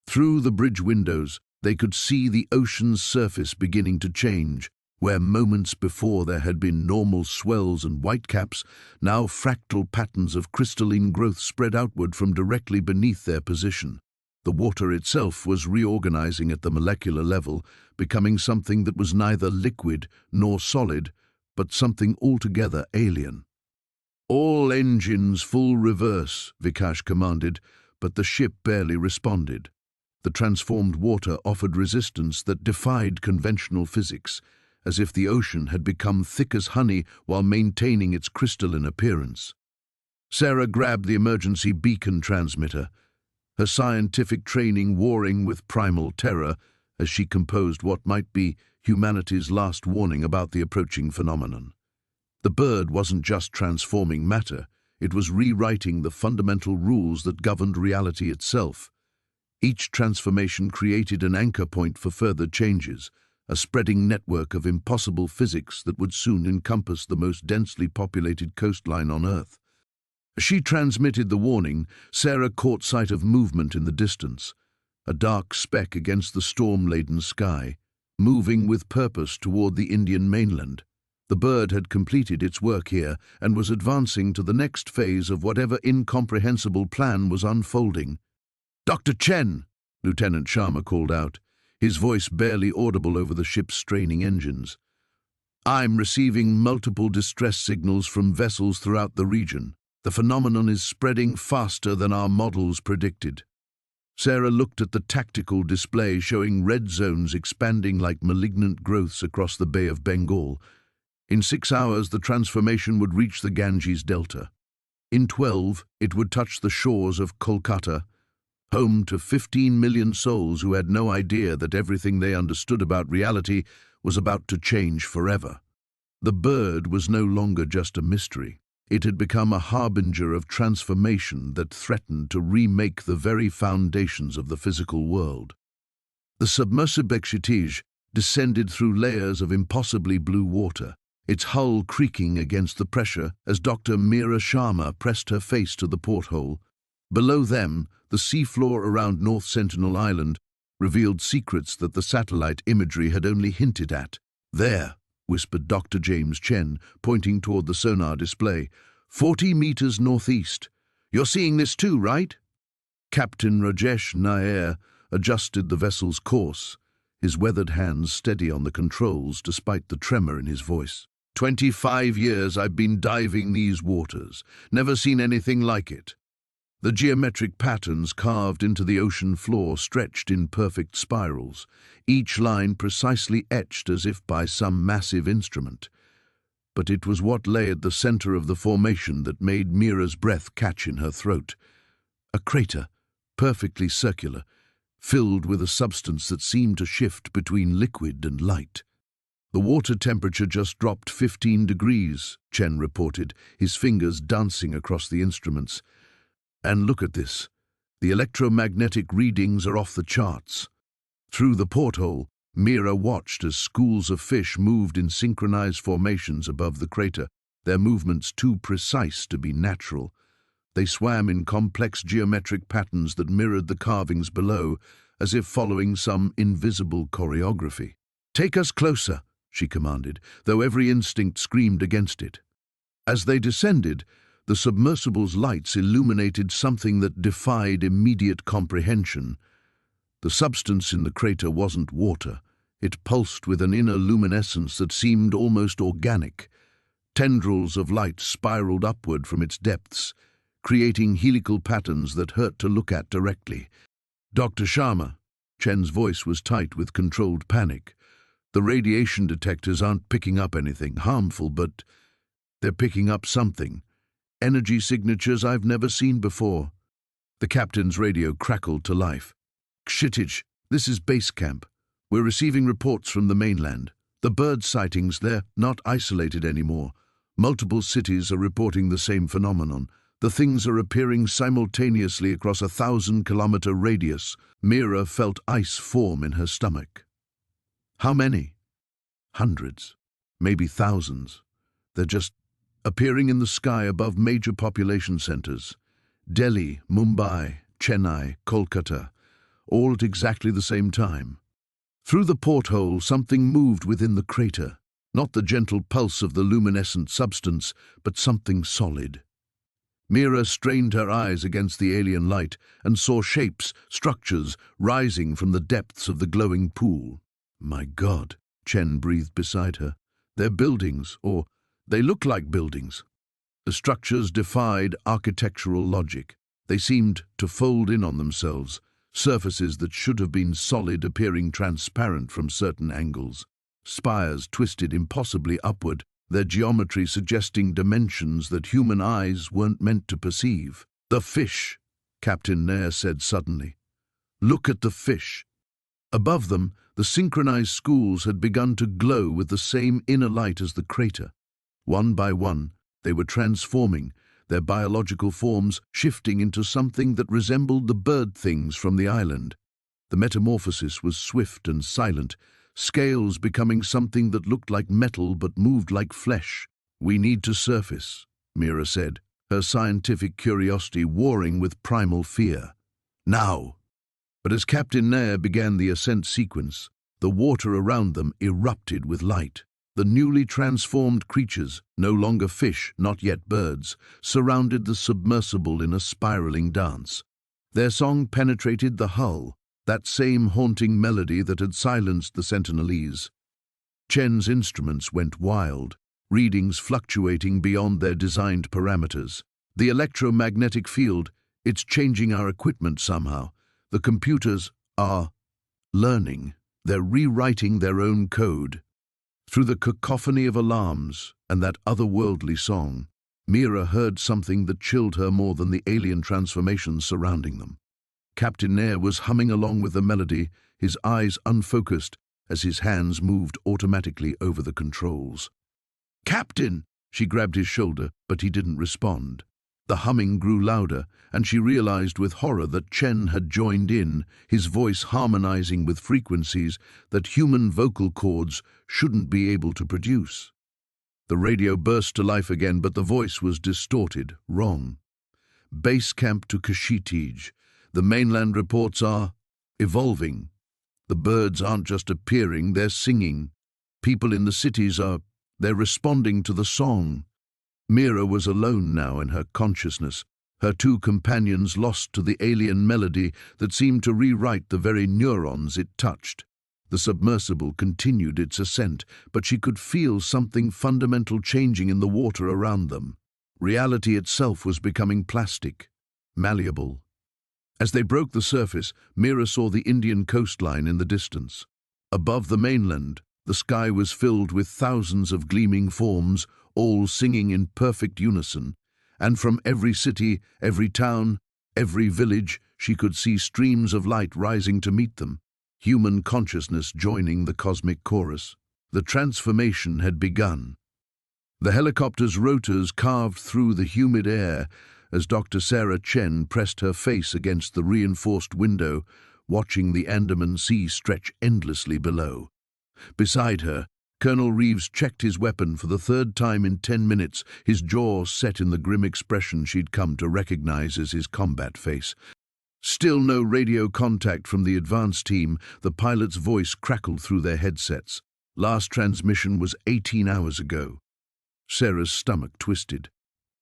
Through the bridge windows, they could see the ocean's surface beginning to change. Where moments before there had been normal swells and whitecaps, now fractal patterns of crystalline growth spread outward from directly beneath their position. The water itself was reorganizing at the molecular level, becoming something that was neither liquid nor solid, but something altogether alien. "All engines full reverse," Vikash commanded, but the ship barely responded. The transformed water offered resistance that defied conventional physics, as if the ocean had become thick as honey while maintaining its crystalline appearance. Sarah grabbed the emergency beacon transmitter, her scientific training warring with primal terror as she composed what might be humanity's last warning about the approaching phenomenon. The bird wasn't just transforming matter, it was rewriting the fundamental rules that governed reality itself. Each transformation created an anchor point for further changes, a spreading network of impossible physics that would soon encompass the most densely populated coastline on Earth. As she transmitted the warning, Sarah caught sight of movement in the distance, a dark speck against the storm-laden sky, moving with purpose toward the Indian mainland. The bird had completed its work here and was advancing to the next phase of whatever incomprehensible plan was unfolding. "Dr. Chen!" Lieutenant Sharma called out, his voice barely audible over the ship's straining engines. "I'm receiving multiple distress signals from vessels throughout the region. The phenomenon is spreading faster than our models predicted." Sarah looked at the tactical display showing red zones expanding like malignant growths across the Bay of Bengal. In 6 hours, the transformation would reach the Ganges Delta. In 12, it would touch the shores of Kolkata, home to 15 million souls who had no idea that everything they understood about reality was about to change forever. The bird was no longer just a mystery. It had become a harbinger of transformation that threatened to remake the very foundations of the physical world. The submersible Kshytij descended through layers of impossibly blue water, its hull creaking against the pressure as Dr. Meera Sharma pressed her face to the porthole. Below them, the seafloor around North Sentinel Island revealed secrets that the satellite imagery had only hinted at. "There," whispered Dr. James Chen, pointing toward the sonar display. 40 meters northeast. You're seeing this too, right?" Captain Rajesh Nair adjusted the vessel's course, his weathered hands steady on the controls despite the tremor in his voice. 25 years I've been diving these waters, never seen anything like it. The geometric patterns carved into the ocean floor stretched in perfect spirals, each line precisely etched as if by some massive instrument. But it was what lay at the center of the formation that made Meera's breath catch in her throat. A crater, perfectly circular, filled with a substance that seemed to shift between liquid and light. "The water temperature just dropped 15 degrees, Chen reported, his fingers dancing across the instruments. "And look at this. The electromagnetic readings are off the charts." Through the porthole, Meera watched as schools of fish moved in synchronized formations above the crater, their movements too precise to be natural. They swam in complex geometric patterns that mirrored the carvings below, as if following some invisible choreography. "Take us closer," she commanded, though every instinct screamed against it. As they descended, the submersible's lights illuminated something that defied immediate comprehension. The substance in the crater wasn't water. It pulsed with an inner luminescence that seemed almost organic. Tendrils of light spiraled upward from its depths, creating helical patterns that hurt to look at directly. "Dr. Sharma," Chen's voice was tight with controlled panic. "The radiation detectors aren't picking up anything harmful, but they're picking up something. Energy signatures I've never seen before." The captain's radio crackled to life. "Kshytij, this is base camp. We're receiving reports from the mainland. The bird sightings, they're not isolated anymore. Multiple cities are reporting the same phenomenon. The things are appearing simultaneously across a 1,000-kilometer radius." Meera felt ice form in her stomach. "How many?" "Hundreds, maybe thousands. They're just appearing in the sky above major population centers. Delhi, Mumbai, Chennai, Kolkata, all at exactly the same time." Through the porthole, something moved within the crater, not the gentle pulse of the luminescent substance, but something solid. Meera strained her eyes against the alien light and saw shapes, structures, rising from the depths of the glowing pool. "My God," Chen breathed beside her. "They're buildings, or they look like buildings." The structures defied architectural logic. They seemed to fold in on themselves, surfaces that should have been solid appearing transparent from certain angles. Spires twisted impossibly upward, their geometry suggesting dimensions that human eyes weren't meant to perceive. "The fish," Captain Nair said suddenly. "Look at the fish." Above them, the synchronized schools had begun to glow with the same inner light as the crater. One by one, they were transforming, their biological forms shifting into something that resembled the bird things from the island. The metamorphosis was swift and silent, scales becoming something that looked like metal but moved like flesh. "We need to surface," Mira said, her scientific curiosity warring with primal fear. "Now!" But as Captain Nair began the ascent sequence, the water around them erupted with light. The newly transformed creatures, no longer fish, not yet birds, surrounded the submersible in a spiraling dance. Their song penetrated the hull, that same haunting melody that had silenced the Sentinelese. Chen's instruments went wild, readings fluctuating beyond their designed parameters. The electromagnetic field, it's changing our equipment somehow. The computers are learning. They're rewriting their own code. Through the cacophony of alarms and that otherworldly song, Mira heard something that chilled her more than the alien transformations surrounding them. Captain Nair was humming along with the melody, his eyes unfocused as his hands moved automatically over the controls. "Captain!" She grabbed his shoulder, but he didn't respond. The humming grew louder, and she realized with horror that Chen had joined in, his voice harmonizing with frequencies that human vocal cords shouldn't be able to produce. The radio burst to life again, but the voice was distorted, wrong. "Base camp to Kashitij. The mainland reports are evolving. The birds aren't just appearing, they're singing. People in the cities they're responding to the song." Mira was alone now in her consciousness, her two companions lost to the alien melody that seemed to rewrite the very neurons it touched. The submersible continued its ascent, but she could feel something fundamental changing in the water around them. Reality itself was becoming plastic, malleable. As they broke the surface, Mira saw the Indian coastline in the distance. Above the mainland, the sky was filled with thousands of gleaming forms, all singing in perfect unison, and from every city, every town, every village, she could see streams of light rising to meet them, human consciousness joining the cosmic chorus. The transformation had begun. The helicopter's rotors carved through the humid air as Dr. Sarah Chen pressed her face against the reinforced window, watching the Andaman Sea stretch endlessly below. Beside her, Colonel Reeves checked his weapon for the third time in 10 minutes, his jaw set in the grim expression she'd come to recognize as his combat face. Still no radio contact from the advance team. The pilot's voice crackled through their headsets. Last transmission was 18 hours ago. Sarah's stomach twisted.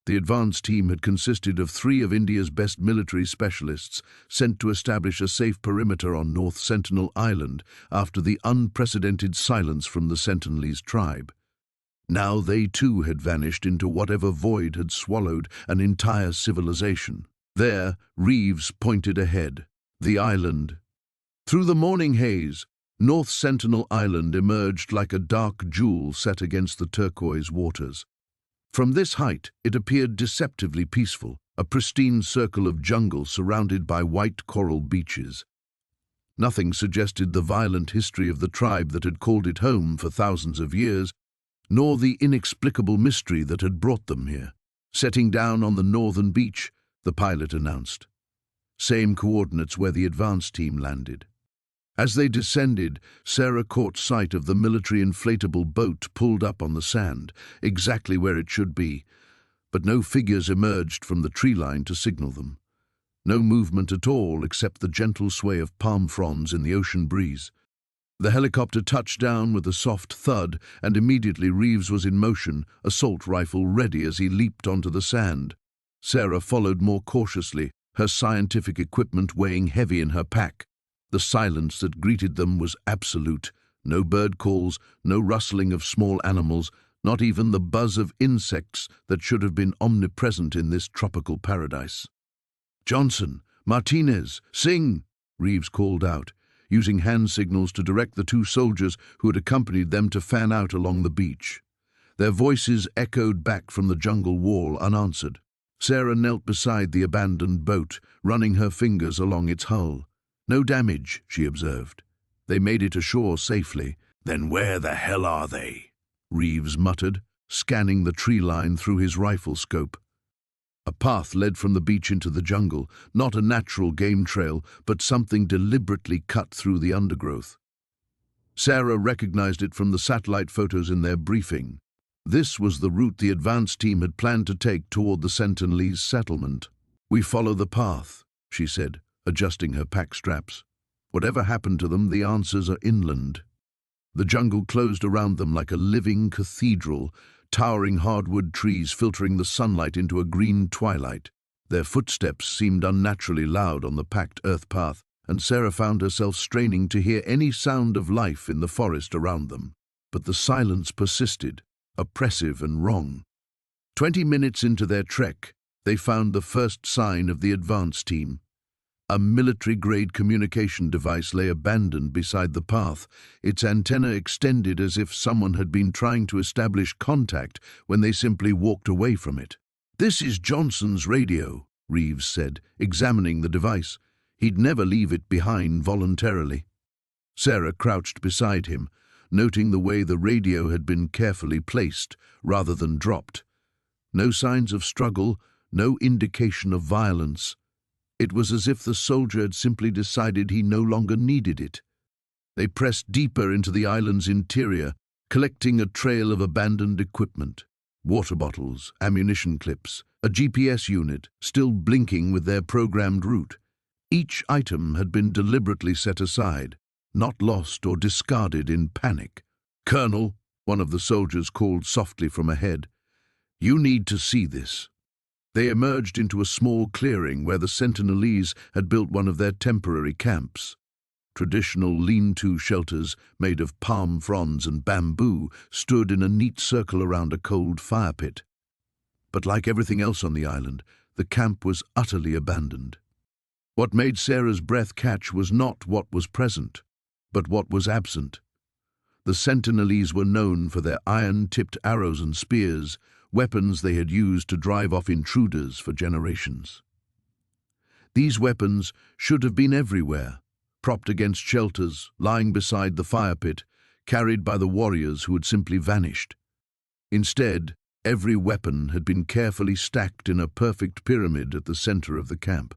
The advance team had consisted of 3 of India's best military specialists sent to establish a safe perimeter on North Sentinel Island after the unprecedented silence from the Sentinelese tribe. Now they too had vanished into whatever void had swallowed an entire civilization. There, Reeves pointed ahead. The island. Through the morning haze, North Sentinel Island emerged like a dark jewel set against the turquoise waters. From this height, it appeared deceptively peaceful, a pristine circle of jungle surrounded by white coral beaches. Nothing suggested the violent history of the tribe that had called it home for thousands of years, nor the inexplicable mystery that had brought them here. "Setting down on the northern beach," the pilot announced. Same coordinates where the advance team landed. As they descended, Sarah caught sight of the military inflatable boat pulled up on the sand, exactly where it should be, but no figures emerged from the tree line to signal them. No movement at all except the gentle sway of palm fronds in the ocean breeze. The helicopter touched down with a soft thud, and immediately Reeves was in motion, assault rifle ready as he leaped onto the sand. Sarah followed more cautiously, her scientific equipment weighing heavy in her pack. The silence that greeted them was absolute. No bird calls, no rustling of small animals, not even the buzz of insects that should have been omnipresent in this tropical paradise. "Johnson, Martinez, sing!" Reeves called out, using hand signals to direct the 2 soldiers who had accompanied them to fan out along the beach. Their voices echoed back from the jungle wall unanswered. Sarah knelt beside the abandoned boat, running her fingers along its hull. "No damage," she observed. "They made it ashore safely." "Then where the hell are they?" Reeves muttered. scanning the tree line through his rifle scope. A path led from the beach into the jungle, not a natural game trail, but something deliberately cut through the undergrowth. Sarah recognized it from the satellite photos in their briefing. This was the route the advance team had planned to take toward the Sentinelese settlement. "We follow the path," she said, adjusting her pack straps. "Whatever happened to them, the answers are inland." The jungle closed around them like a living cathedral, towering hardwood trees filtering the sunlight into a green twilight. Their footsteps seemed unnaturally loud on the packed earth path, and Sarah found herself straining to hear any sound of life in the forest around them. But the silence persisted, oppressive and wrong. 20 minutes into their trek, they found the first sign of the advance team. A military-grade communication device lay abandoned beside the path, its antenna extended as if someone had been trying to establish contact when they simply walked away from it. "This is Johnson's radio," Reeves said, examining the device. He'd never leave it behind voluntarily. Sarah crouched beside him, noting the way the radio had been carefully placed rather than dropped. No signs of struggle, no indication of violence. It was as if the soldier had simply decided he no longer needed it. They pressed deeper into the island's interior, collecting a trail of abandoned equipment. Water bottles, ammunition clips, a GPS unit, still blinking with their programmed route. Each item had been deliberately set aside, not lost or discarded in panic. "Colonel," one of the soldiers called softly from ahead, "you need to see this." They emerged into a small clearing where the Sentinelese had built one of their temporary camps. Traditional lean-to shelters made of palm fronds and bamboo stood in a neat circle around a cold fire pit. But like everything else on the island, the camp was utterly abandoned. What made Sarah's breath catch was not what was present, but what was absent. The Sentinelese were known for their iron-tipped arrows and spears, weapons they had used to drive off intruders for generations. These weapons should have been everywhere, propped against shelters, lying beside the fire pit, carried by the warriors who had simply vanished. Instead, every weapon had been carefully stacked in a perfect pyramid at the center of the camp.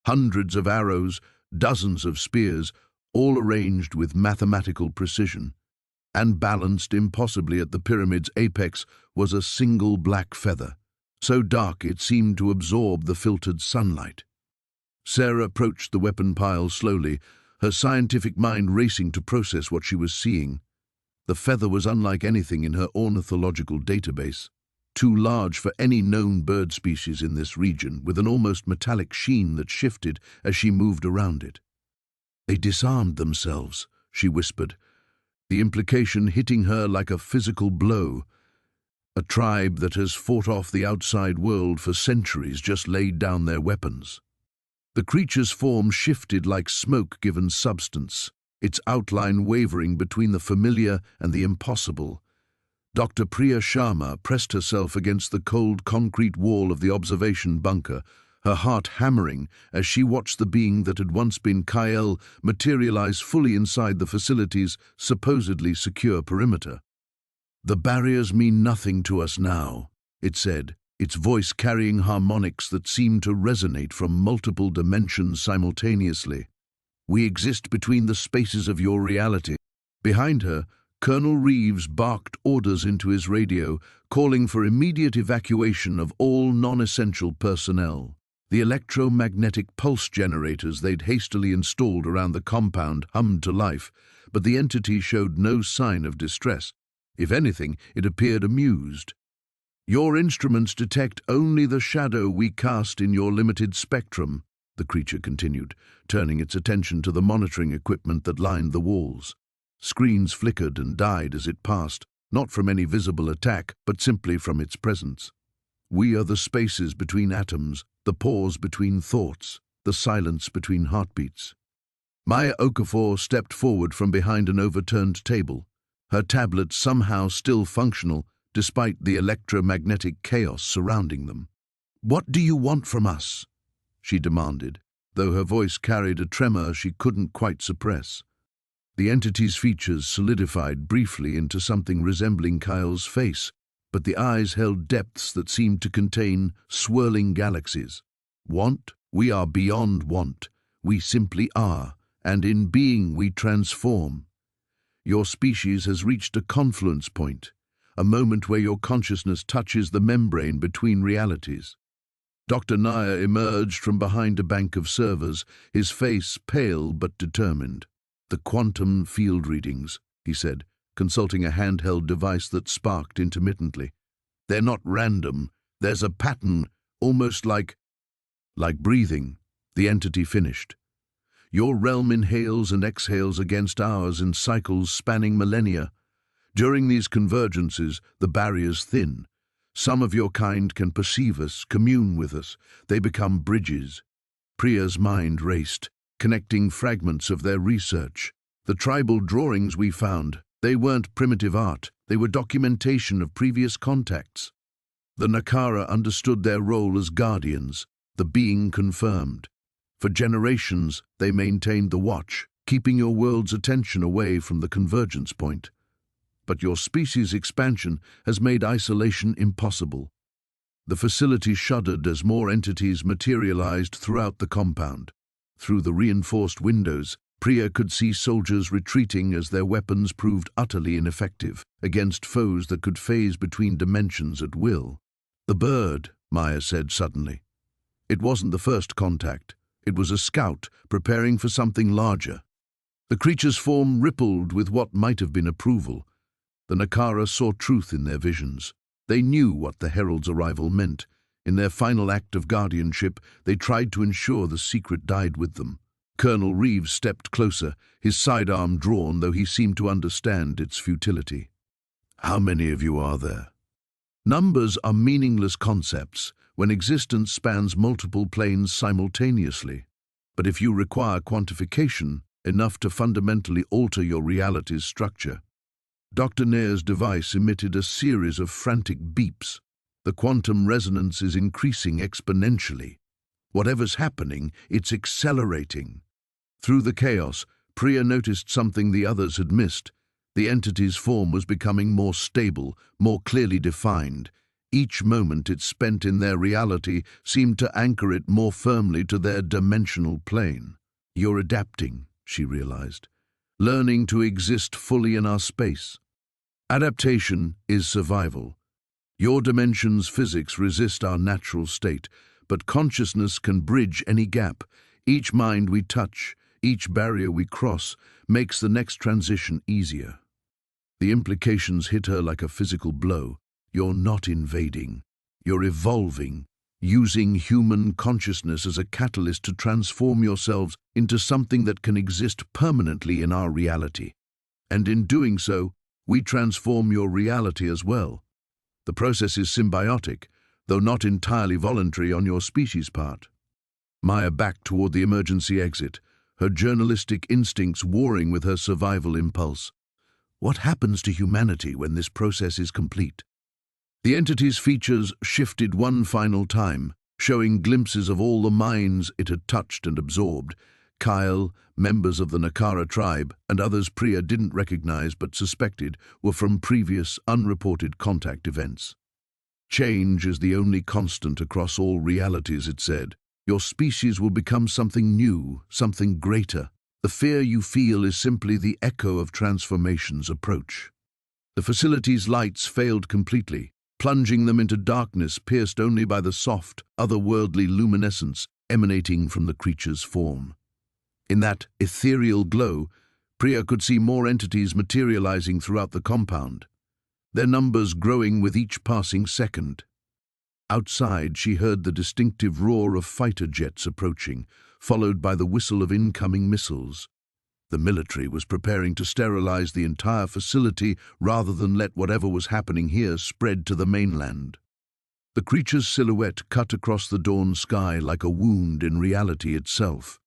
Hundreds of arrows, dozens of spears, all arranged with mathematical precision. And balanced impossibly at the pyramid's apex was a single black feather, so dark it seemed to absorb the filtered sunlight. Sarah approached the weapon pile slowly, her scientific mind racing to process what she was seeing. The feather was unlike anything in her ornithological database, too large for any known bird species in this region, with an almost metallic sheen that shifted as she moved around it. "They disarmed themselves," she whispered, the implication hitting her like a physical blow. A tribe that has fought off the outside world for centuries just laid down their weapons. The creature's form shifted like smoke given substance, its outline wavering between the familiar and the impossible. Dr. Priya Sharma pressed herself against the cold concrete wall of the observation bunker, her heart hammering as she watched the being that had once been Kyle materialize fully inside the facility's supposedly secure perimeter. "The barriers mean nothing to us now," it said, its voice carrying harmonics that seemed to resonate from multiple dimensions simultaneously. "We exist between the spaces of your reality." Behind her, Colonel Reeves barked orders into his radio, calling for immediate evacuation of all non-essential personnel. The electromagnetic pulse generators they'd hastily installed around the compound hummed to life, but the entity showed no sign of distress. If anything, it appeared amused. "Your instruments detect only the shadow we cast in your limited spectrum," the creature continued, turning its attention to the monitoring equipment that lined the walls. Screens flickered and died as it passed, not from any visible attack, but simply from its presence. "We are the spaces between atoms, the pause between thoughts, the silence between heartbeats." Maya Okafor stepped forward from behind an overturned table, her tablet somehow still functional despite the electromagnetic chaos surrounding them. "What do you want from us?" she demanded, though her voice carried a tremor she couldn't quite suppress. The entity's features solidified briefly into something resembling Kyle's face, but the eyes held depths that seemed to contain swirling galaxies. Want? We are beyond want. We simply are, and in being we transform. Your species has reached a confluence point, a moment where your consciousness touches the membrane between realities. Dr. Nair emerged from behind a bank of servers, his face pale but determined. "The quantum field readings," he said, consulting a handheld device that sparked intermittently. "They're not random. There's a pattern, almost like breathing," the entity finished. "Your realm inhales and exhales against ours in cycles spanning millennia. During these convergences, the barriers thin. Some of your kind can perceive us, commune with us. They become bridges." Priya's mind raced, connecting fragments of their research. The tribal drawings we found, they weren't primitive art. They were documentation of previous contacts. The Nakara understood their role as guardians, the being confirmed. For generations, they maintained the watch, keeping your world's attention away from the convergence point. But your species' expansion has made isolation impossible. The facility shuddered as more entities materialized throughout the compound. Through the reinforced windows, Priya could see soldiers retreating as their weapons proved utterly ineffective against foes that could phase between dimensions at will. "The bird," Maya said suddenly. It wasn't the first contact. It was a scout preparing for something larger. The creature's form rippled with what might have been approval. The Nakara saw truth in their visions. They knew what the herald's arrival meant. In their final act of guardianship, they tried to ensure the secret died with them. Colonel Reeves stepped closer, his sidearm drawn, though he seemed to understand its futility. "How many of you are there?" Numbers are meaningless concepts when existence spans multiple planes simultaneously. But if you require quantification, enough to fundamentally alter your reality's structure. Dr. Nair's device emitted a series of frantic beeps. The quantum resonance is increasing exponentially. Whatever's happening, it's accelerating. Through the chaos, Priya noticed something the others had missed. The entity's form was becoming more stable, more clearly defined. Each moment it spent in their reality seemed to anchor it more firmly to their dimensional plane. "You're adapting," she realized, "learning to exist fully in our space. Adaptation is survival. Your dimension's physics resist our natural state, but consciousness can bridge any gap. Each mind we touch, each barrier we cross, makes the next transition easier." The implications hit her like a physical blow. You're not invading. You're evolving, using human consciousness as a catalyst to transform yourselves into something that can exist permanently in our reality. And in doing so, we transform your reality as well. The process is symbiotic, though not entirely voluntary on your species' part. Maya backed toward the emergency exit, her journalistic instincts warring with her survival impulse. What happens to humanity when this process is complete? The entity's features shifted one final time, showing glimpses of all the minds it had touched and absorbed. Kyle, members of the Nakara tribe, and others Priya didn't recognize but suspected were from previous unreported contact events. "Change is the only constant across all realities," it said. "Your species will become something new, something greater. The fear you feel is simply the echo of transformation's approach." The facility's lights failed completely, plunging them into darkness pierced only by the soft, otherworldly luminescence emanating from the creature's form. In that ethereal glow, Priya could see more entities materializing throughout the compound, their numbers growing with each passing second. Outside, she heard the distinctive roar of fighter jets approaching, followed by the whistle of incoming missiles. The military was preparing to sterilize the entire facility rather than let whatever was happening here spread to the mainland. The creature's silhouette cut across the dawn sky like a wound in reality itself.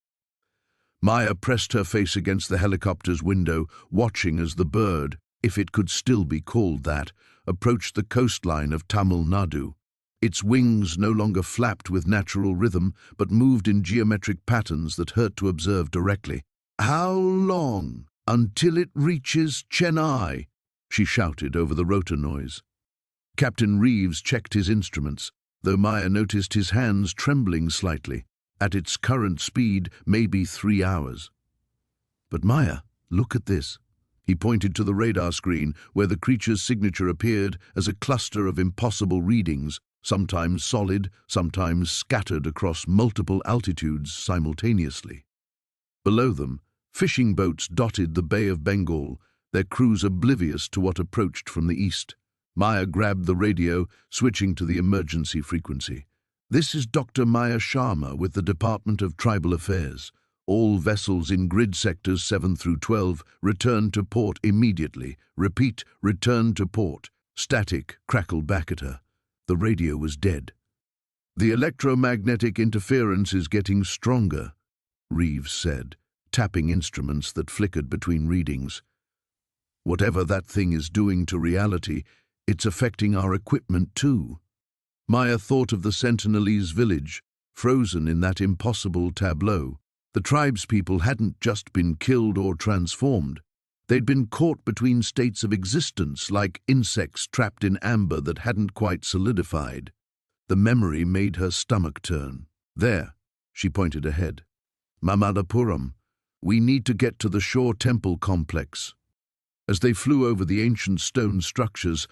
Maya pressed her face against the helicopter's window, watching as the bird, if it could still be called that, approached the coastline of Tamil Nadu. Its wings no longer flapped with natural rhythm, but moved in geometric patterns that hurt to observe directly. "How long until it reaches Chennai?" she shouted over the rotor noise. Captain Reeves checked his instruments, though Maya noticed his hands trembling slightly. At its current speed, maybe 3 hours. But Maya, look at this. He pointed to the radar screen, where the creature's signature appeared as a cluster of impossible readings, sometimes solid, sometimes scattered across multiple altitudes simultaneously. Below them, fishing boats dotted the Bay of Bengal, their crews oblivious to what approached from the east. Maya grabbed the radio, switching to the emergency frequency. "This is Dr. Maya Sharma with the Department of Tribal Affairs. All vessels in grid sectors 7 through 12 return to port immediately. Repeat, return to port." Static crackled back at her. The radio was dead. "The electromagnetic interference is getting stronger," Reeves said, tapping instruments that flickered between readings. "Whatever that thing is doing to reality, it's affecting our equipment too." Maya thought of the Sentinelese village, frozen in that impossible tableau. The tribespeople hadn't just been killed or transformed. They'd been caught between states of existence, like insects trapped in amber that hadn't quite solidified. The memory made her stomach turn. "There," she pointed ahead. "Mamadapuram. We need to get to the shore temple complex." As they flew over the ancient stone structures,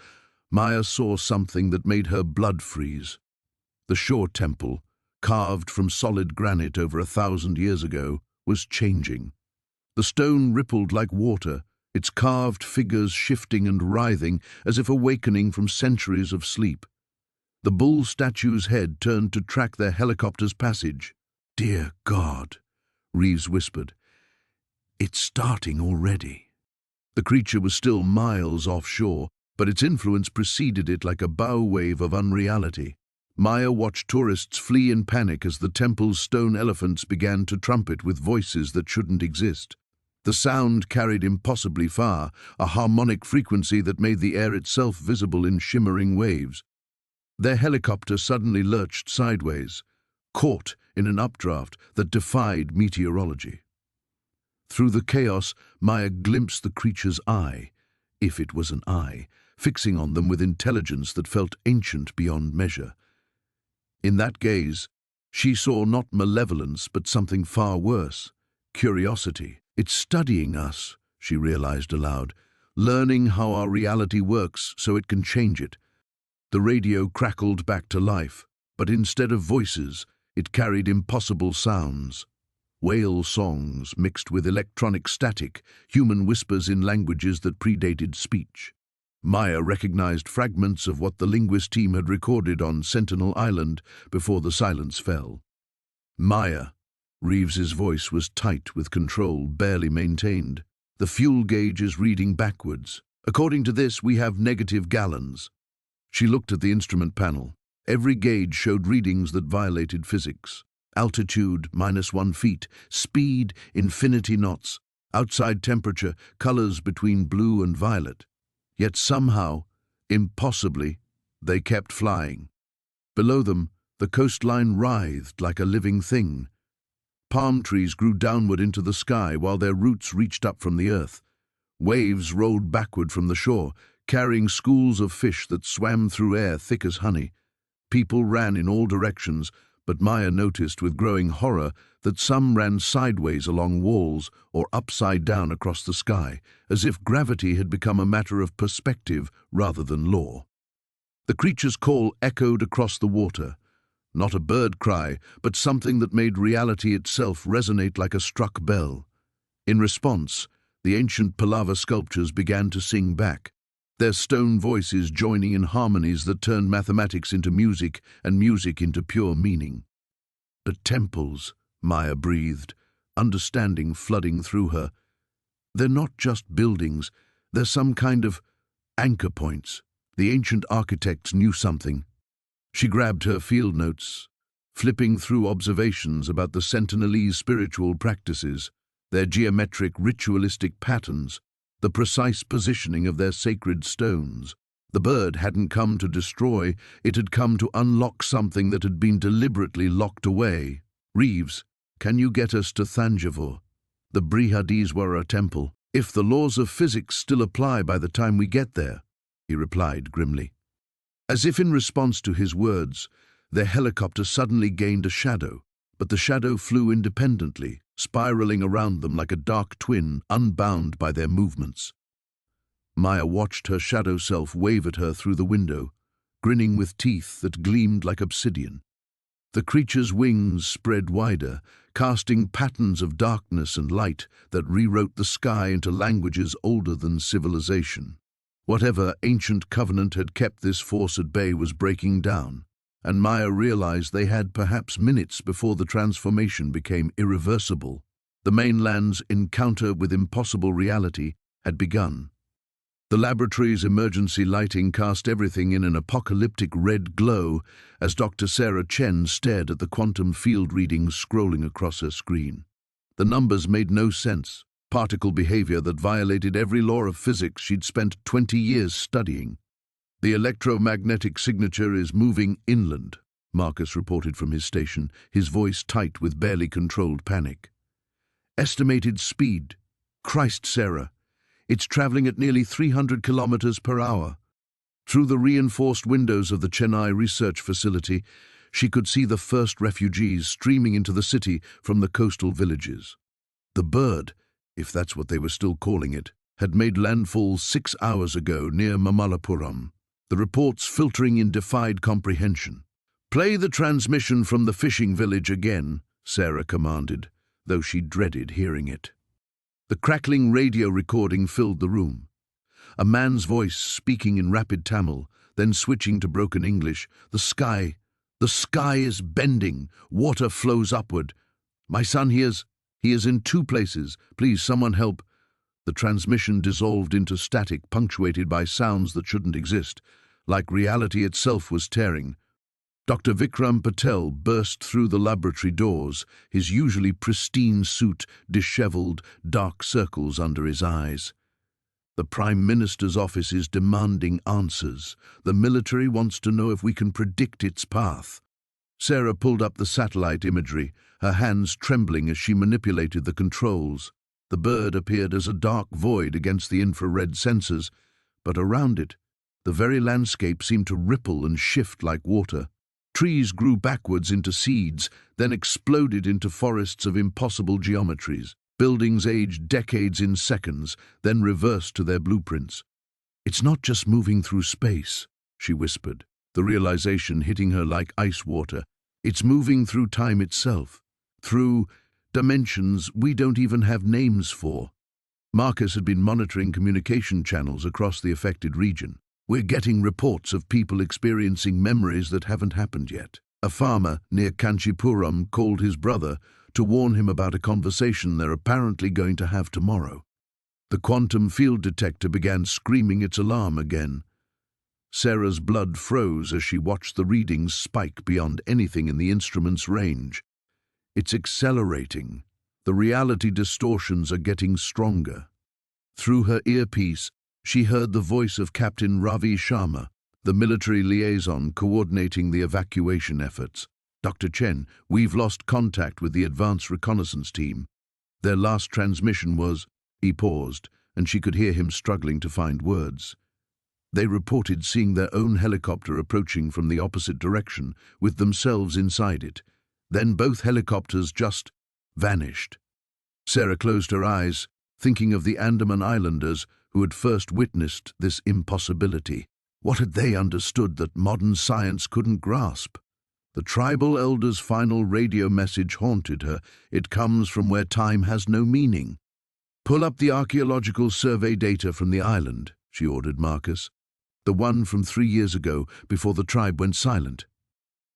Maya saw something that made her blood freeze. The shore temple, carved from solid granite over 1,000 years ago, was changing. The stone rippled like water, its carved figures shifting and writhing as if awakening from centuries of sleep. The bull statue's head turned to track their helicopter's passage. "Dear God," Reeves whispered. "It's starting already." The creature was still miles offshore, but its influence preceded it like a bow wave of unreality. Maya watched tourists flee in panic as the temple's stone elephants began to trumpet with voices that shouldn't exist. The sound carried impossibly far, a harmonic frequency that made the air itself visible in shimmering waves. Their helicopter suddenly lurched sideways, caught in an updraft that defied meteorology. Through the chaos, Maya glimpsed the creature's eye, if it was an eye, fixing on them with intelligence that felt ancient beyond measure. In that gaze, she saw not malevolence but something far worse, curiosity. "It's studying us," she realized aloud, "learning how our reality works so it can change it." The radio crackled back to life, but instead of voices, it carried impossible sounds. Whale songs mixed with electronic static, human whispers in languages that predated speech. Maya recognized fragments of what the linguist team had recorded on Sentinel Island before the silence fell. "Maya," Reeves's voice was tight with control, barely maintained. "The fuel gauge is reading backwards. According to this, we have negative gallons." She looked at the instrument panel. Every gauge showed readings that violated physics. Altitude, -1 feet. Speed, infinity knots. Outside temperature, colors between blue and violet. Yet somehow, impossibly, they kept flying. Below them, the coastline writhed like a living thing. Palm trees grew downward into the sky while their roots reached up from the earth. Waves rolled backward from the shore, carrying schools of fish that swam through air thick as honey. People ran in all directions, but Maya noticed with growing horror that some ran sideways along walls or upside down across the sky, as if gravity had become a matter of perspective rather than law. The creature's call echoed across the water, not a bird cry, but something that made reality itself resonate like a struck bell. In response, the ancient Pallava sculptures began to sing back, their stone voices joining in harmonies that turned mathematics into music and music into pure meaning. "The temples," Maya breathed, understanding flooding through her. "They're not just buildings, they're some kind of anchor points. The ancient architects knew something." She grabbed her field notes, flipping through observations about the Sentinelese spiritual practices, their geometric ritualistic patterns, the precise positioning of their sacred stones. The bird hadn't come to destroy, it had come to unlock something that had been deliberately locked away. "Reeves, can you get us to Thanjavur, the Brihadiswara temple? If the laws of physics still apply by the time we get there," he replied grimly. As if in response to his words, their helicopter suddenly gained a shadow, but the shadow flew independently, spiraling around them like a dark twin, unbound by their movements. Maya watched her shadow self wave at her through the window, grinning with teeth that gleamed like obsidian. The creature's wings spread wider, casting patterns of darkness and light that rewrote the sky into languages older than civilization. Whatever ancient covenant had kept this force at bay was breaking down, and Maya realized they had perhaps minutes before the transformation became irreversible. The mainland's encounter with impossible reality had begun. The laboratory's emergency lighting cast everything in an apocalyptic red glow as Dr. Sarah Chen stared at the quantum field readings scrolling across her screen. The numbers made no sense, particle behavior that violated every law of physics she'd spent 20 years studying. "The electromagnetic signature is moving inland," Marcus reported from his station, his voice tight with barely controlled panic. "Estimated speed. Christ, Sarah. It's traveling at nearly 300 kilometers per hour. Through the reinforced windows of the Chennai research facility, she could see the first refugees streaming into the city from the coastal villages. The bird, if that's what they were still calling it, had made landfall 6 hours ago near Mamallapuram. The reports filtering in defied comprehension. "Play the transmission from the fishing village again," Sarah commanded, though she dreaded hearing it. The crackling radio recording filled the room. A man's voice speaking in rapid Tamil, then switching to broken English. The sky is bending. Water flows upward. My son he is in 2 places. Please, someone help." The transmission dissolved into static, punctuated by sounds that shouldn't exist, like reality itself was tearing. Dr. Vikram Patel burst through the laboratory doors, his usually pristine suit disheveled, dark circles under his eyes. "The Prime Minister's office is demanding answers. The military wants to know if we can predict its path." Sarah pulled up the satellite imagery, her hands trembling as she manipulated the controls. The bird appeared as a dark void against the infrared sensors, but around it, the very landscape seemed to ripple and shift like water. Trees grew backwards into seeds, then exploded into forests of impossible geometries. Buildings aged decades in seconds, then reversed to their blueprints. "It's not just moving through space," she whispered, the realization hitting her like ice water. "It's moving through time itself, through dimensions we don't even have names for." Marcus had been monitoring communication channels across the affected region. "We're getting reports of people experiencing memories that haven't happened yet." A farmer near Kanchipuram called his brother to warn him about a conversation they're apparently going to have tomorrow. The quantum field detector began screaming its alarm again. Sarah's blood froze as she watched the readings spike beyond anything in the instrument's range. "It's accelerating. The reality distortions are getting stronger." Through her earpiece, she heard the voice of Captain Ravi Sharma, the military liaison coordinating the evacuation efforts. "Dr. Chen, we've lost contact with the advanced reconnaissance team. Their last transmission was—" He paused, and she could hear him struggling to find words. "They reported seeing their own helicopter approaching from the opposite direction, with themselves inside it. Then both helicopters just vanished." Sarah closed her eyes, thinking of the Andaman Islanders who had first witnessed this impossibility. What had they understood that modern science couldn't grasp? The tribal elder's final radio message haunted her. "It comes from where time has no meaning." "Pull up the archaeological survey data from the island," she ordered Marcus. "The one from 3 years ago, before the tribe went silent."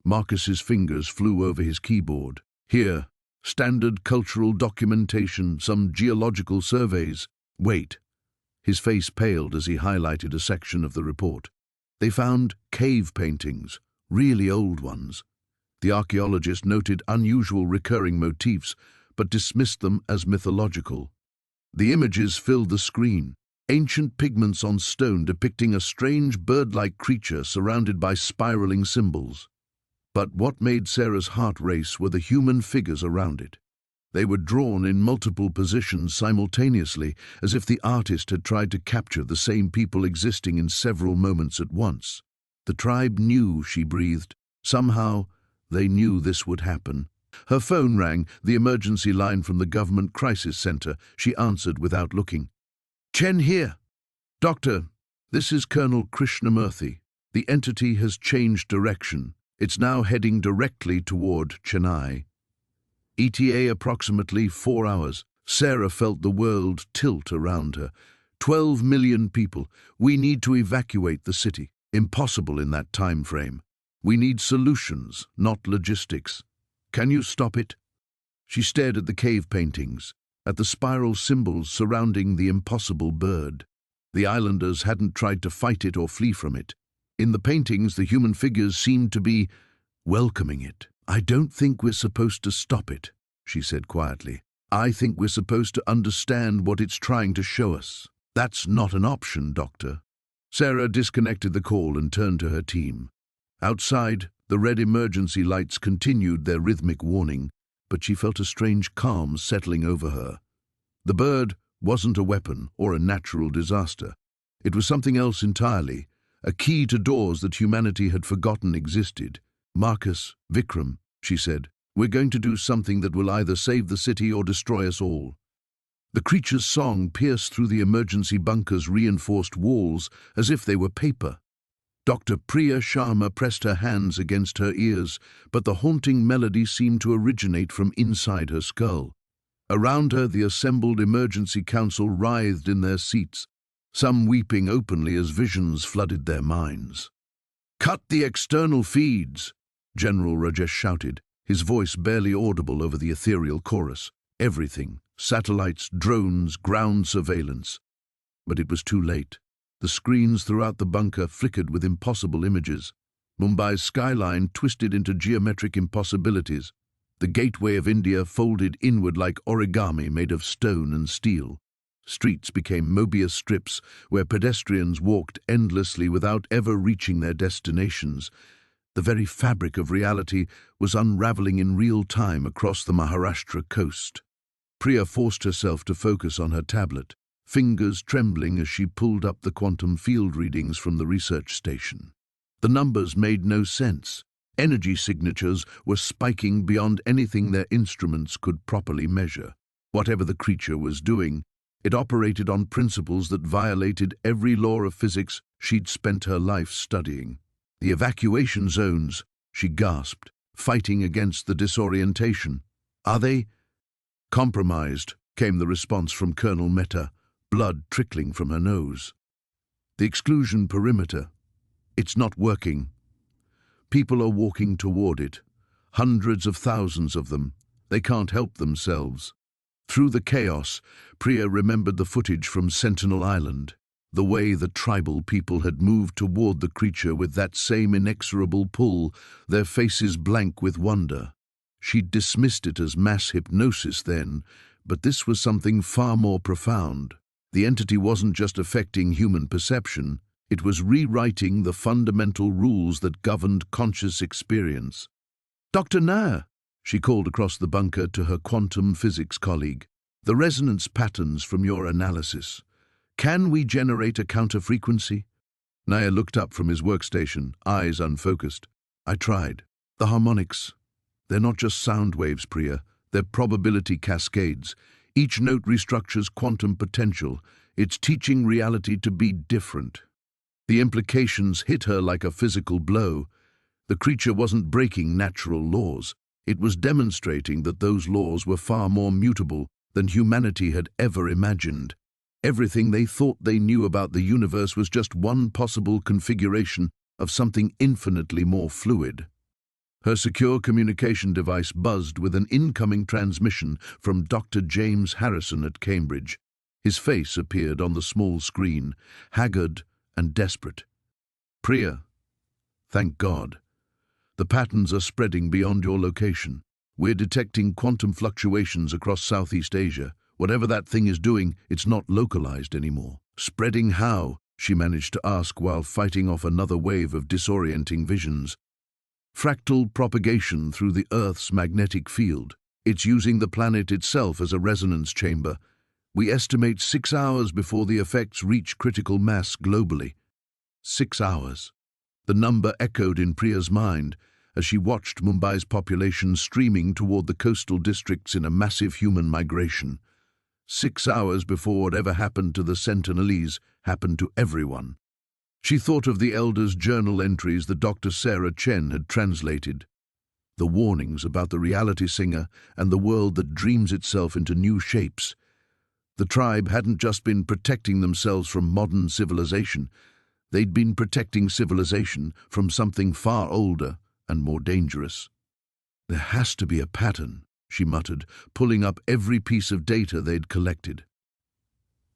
Marcus's fingers flew over his keyboard. "Here, standard cultural documentation, some geological surveys." "Wait." His face paled as he highlighted a section of the report. They found cave paintings, really old ones. The archaeologist noted unusual recurring motifs, but dismissed them as mythological. The images filled the screen, ancient pigments on stone depicting a strange bird-like creature surrounded by spiraling symbols. But what made Sarah's heart race were the human figures around it. They were drawn in multiple positions simultaneously, as if the artist had tried to capture the same people existing in several moments at once. The tribe knew, she breathed. Somehow, they knew this would happen. Her phone rang, the emergency line from the government crisis center. She answered without looking. Chen here. Doctor, this is Colonel Krishnamurthy. The entity has changed direction. It's now heading directly toward Chennai. ETA approximately 4 hours. Sarah felt the world tilt around her. 12 million people. We need to evacuate the city. Impossible in that time frame. We need solutions, not logistics. Can you stop it? She stared at the cave paintings, at the spiral symbols surrounding the impossible bird. The islanders hadn't tried to fight it or flee from it. In the paintings, the human figures seemed to be welcoming it. I don't think we're supposed to stop it, she said quietly. I think we're supposed to understand what it's trying to show us. That's not an option, Doctor. Sarah disconnected the call and turned to her team. Outside, the red emergency lights continued their rhythmic warning, but she felt a strange calm settling over her. The bird wasn't a weapon or a natural disaster. It was something else entirely, a key to doors that humanity had forgotten existed. Marcus, Vikram, she said, we're going to do something that will either save the city or destroy us all. The creature's song pierced through the emergency bunker's reinforced walls as if they were paper. Dr. Priya Sharma pressed her hands against her ears, but the haunting melody seemed to originate from inside her skull. Around her, the assembled emergency council writhed in their seats, some weeping openly as visions flooded their minds. "Cut the external feeds!" General Rajesh shouted, his voice barely audible over the ethereal chorus. Everything, satellites, drones, ground surveillance. But it was too late. The screens throughout the bunker flickered with impossible images. Mumbai's skyline twisted into geometric impossibilities. The gateway of India folded inward like origami made of stone and steel. Streets became Mobius strips where pedestrians walked endlessly without ever reaching their destinations. The very fabric of reality was unraveling in real time across the Maharashtra coast. Priya forced herself to focus on her tablet, fingers trembling as she pulled up the quantum field readings from the research station. The numbers made no sense. Energy signatures were spiking beyond anything their instruments could properly measure. Whatever the creature was doing, it operated on principles that violated every law of physics she'd spent her life studying. The evacuation zones, she gasped, fighting against the disorientation. Are they? Compromised, came the response from Colonel Mehta, blood trickling from her nose. The exclusion perimeter. It's not working. People are walking toward it. Hundreds of thousands of them. They can't help themselves. Through the chaos, Priya remembered the footage from Sentinel Island, the way the tribal people had moved toward the creature with that same inexorable pull, their faces blank with wonder. She'd dismissed it as mass hypnosis then, but this was something far more profound. The entity wasn't just affecting human perception, it was rewriting the fundamental rules that governed conscious experience. "Dr. Nair," she called across the bunker to her quantum physics colleague, "the resonance patterns from your analysis. Can we generate a counter-frequency?" Nair looked up from his workstation, eyes unfocused. "I tried. The harmonics. They're not just sound waves, Priya. They're probability cascades. Each note restructures quantum potential. It's teaching reality to be different." The implications hit her like a physical blow. The creature wasn't breaking natural laws. It was demonstrating that those laws were far more mutable than humanity had ever imagined. Everything they thought they knew about the universe was just one possible configuration of something infinitely more fluid. Her secure communication device buzzed with an incoming transmission from Dr. James Harrison at Cambridge. His face appeared on the small screen, haggard and desperate. "Priya, thank God. The patterns are spreading beyond your location. We're detecting quantum fluctuations across Southeast Asia. Whatever that thing is doing, it's not localized anymore." "Spreading how?" she managed to ask while fighting off another wave of disorienting visions. "Fractal propagation through the Earth's magnetic field. It's using the planet itself as a resonance chamber. We estimate 6 hours before the effects reach critical mass globally." 6 hours. The number echoed in Priya's mind as she watched Mumbai's population streaming toward the coastal districts in a massive human migration. 6 hours before whatever happened to the Sentinelese happened to everyone. She thought of the elders' journal entries that Dr. Sarah Chen had translated. The warnings about the reality singer and the world that dreams itself into new shapes. The tribe hadn't just been protecting themselves from modern civilization. They'd been protecting civilization from something far older and more dangerous. There has to be a pattern, she muttered, pulling up every piece of data they'd collected.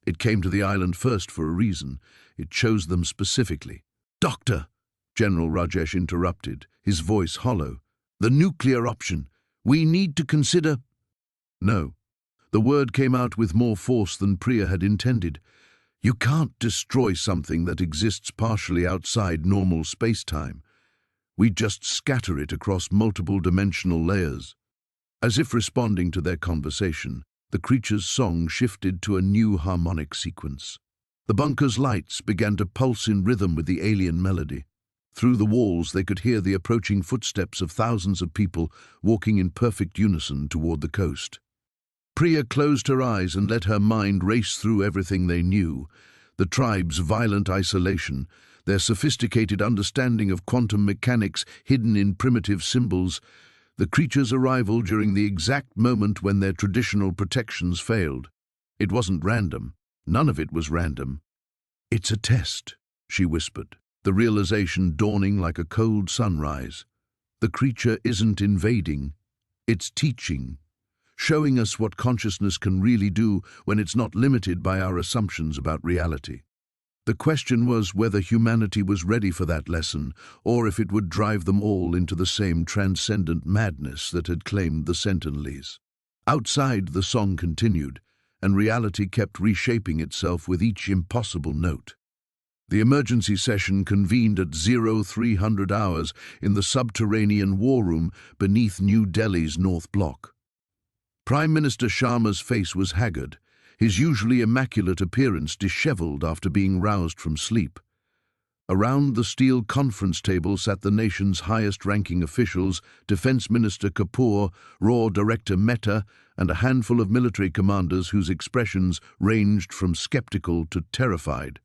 It came to the island first for a reason. It chose them specifically. "Doctor!" General Rajesh interrupted, his voice hollow. "The nuclear option. We need to consider—" "No." The word came out with more force than Priya had intended. "You can't destroy something that exists partially outside normal space-time. We just scatter it across multiple dimensional layers." As if responding to their conversation, the creature's song shifted to a new harmonic sequence. The bunker's lights began to pulse in rhythm with the alien melody. Through the walls they could hear the approaching footsteps of thousands of people walking in perfect unison toward the coast. Priya closed her eyes and let her mind race through everything they knew: the tribe's violent isolation, their sophisticated understanding of quantum mechanics hidden in primitive symbols, the creature's arrival during the exact moment when their traditional protections failed. It wasn't random. None of it was random. "It's a test," she whispered, the realization dawning like a cold sunrise. The creature isn't invading. It's teaching, showing us what consciousness can really do when it's not limited by our assumptions about reality. The question was whether humanity was ready for that lesson, or if it would drive them all into the same transcendent madness that had claimed the Sentinelese. Outside, the song continued, and reality kept reshaping itself with each impossible note. The emergency session convened at 0300 hours in the subterranean war room beneath New Delhi's North Block. Prime Minister Sharma's face was haggard, his usually immaculate appearance disheveled after being roused from sleep. Around the steel conference table sat the nation's highest-ranking officials, Defense Minister Kapoor, RAW Director Mehta, and a handful of military commanders whose expressions ranged from skeptical to terrified.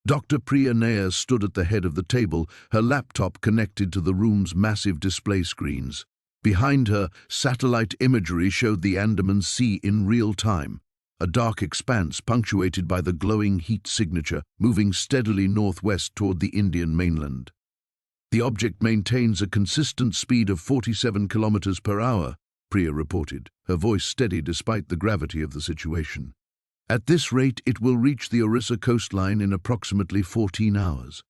Dr. Priya Nair stood at the head of the table, her laptop connected to the room's massive display screens. Behind her, satellite imagery showed the Andaman Sea in real time, a dark expanse punctuated by the glowing heat signature moving steadily northwest toward the Indian mainland. "The object maintains a consistent speed of 47 kilometers per hour, Priya reported, her voice steady despite the gravity of the situation. "At this rate, it will reach the Orissa coastline in approximately 14 hours.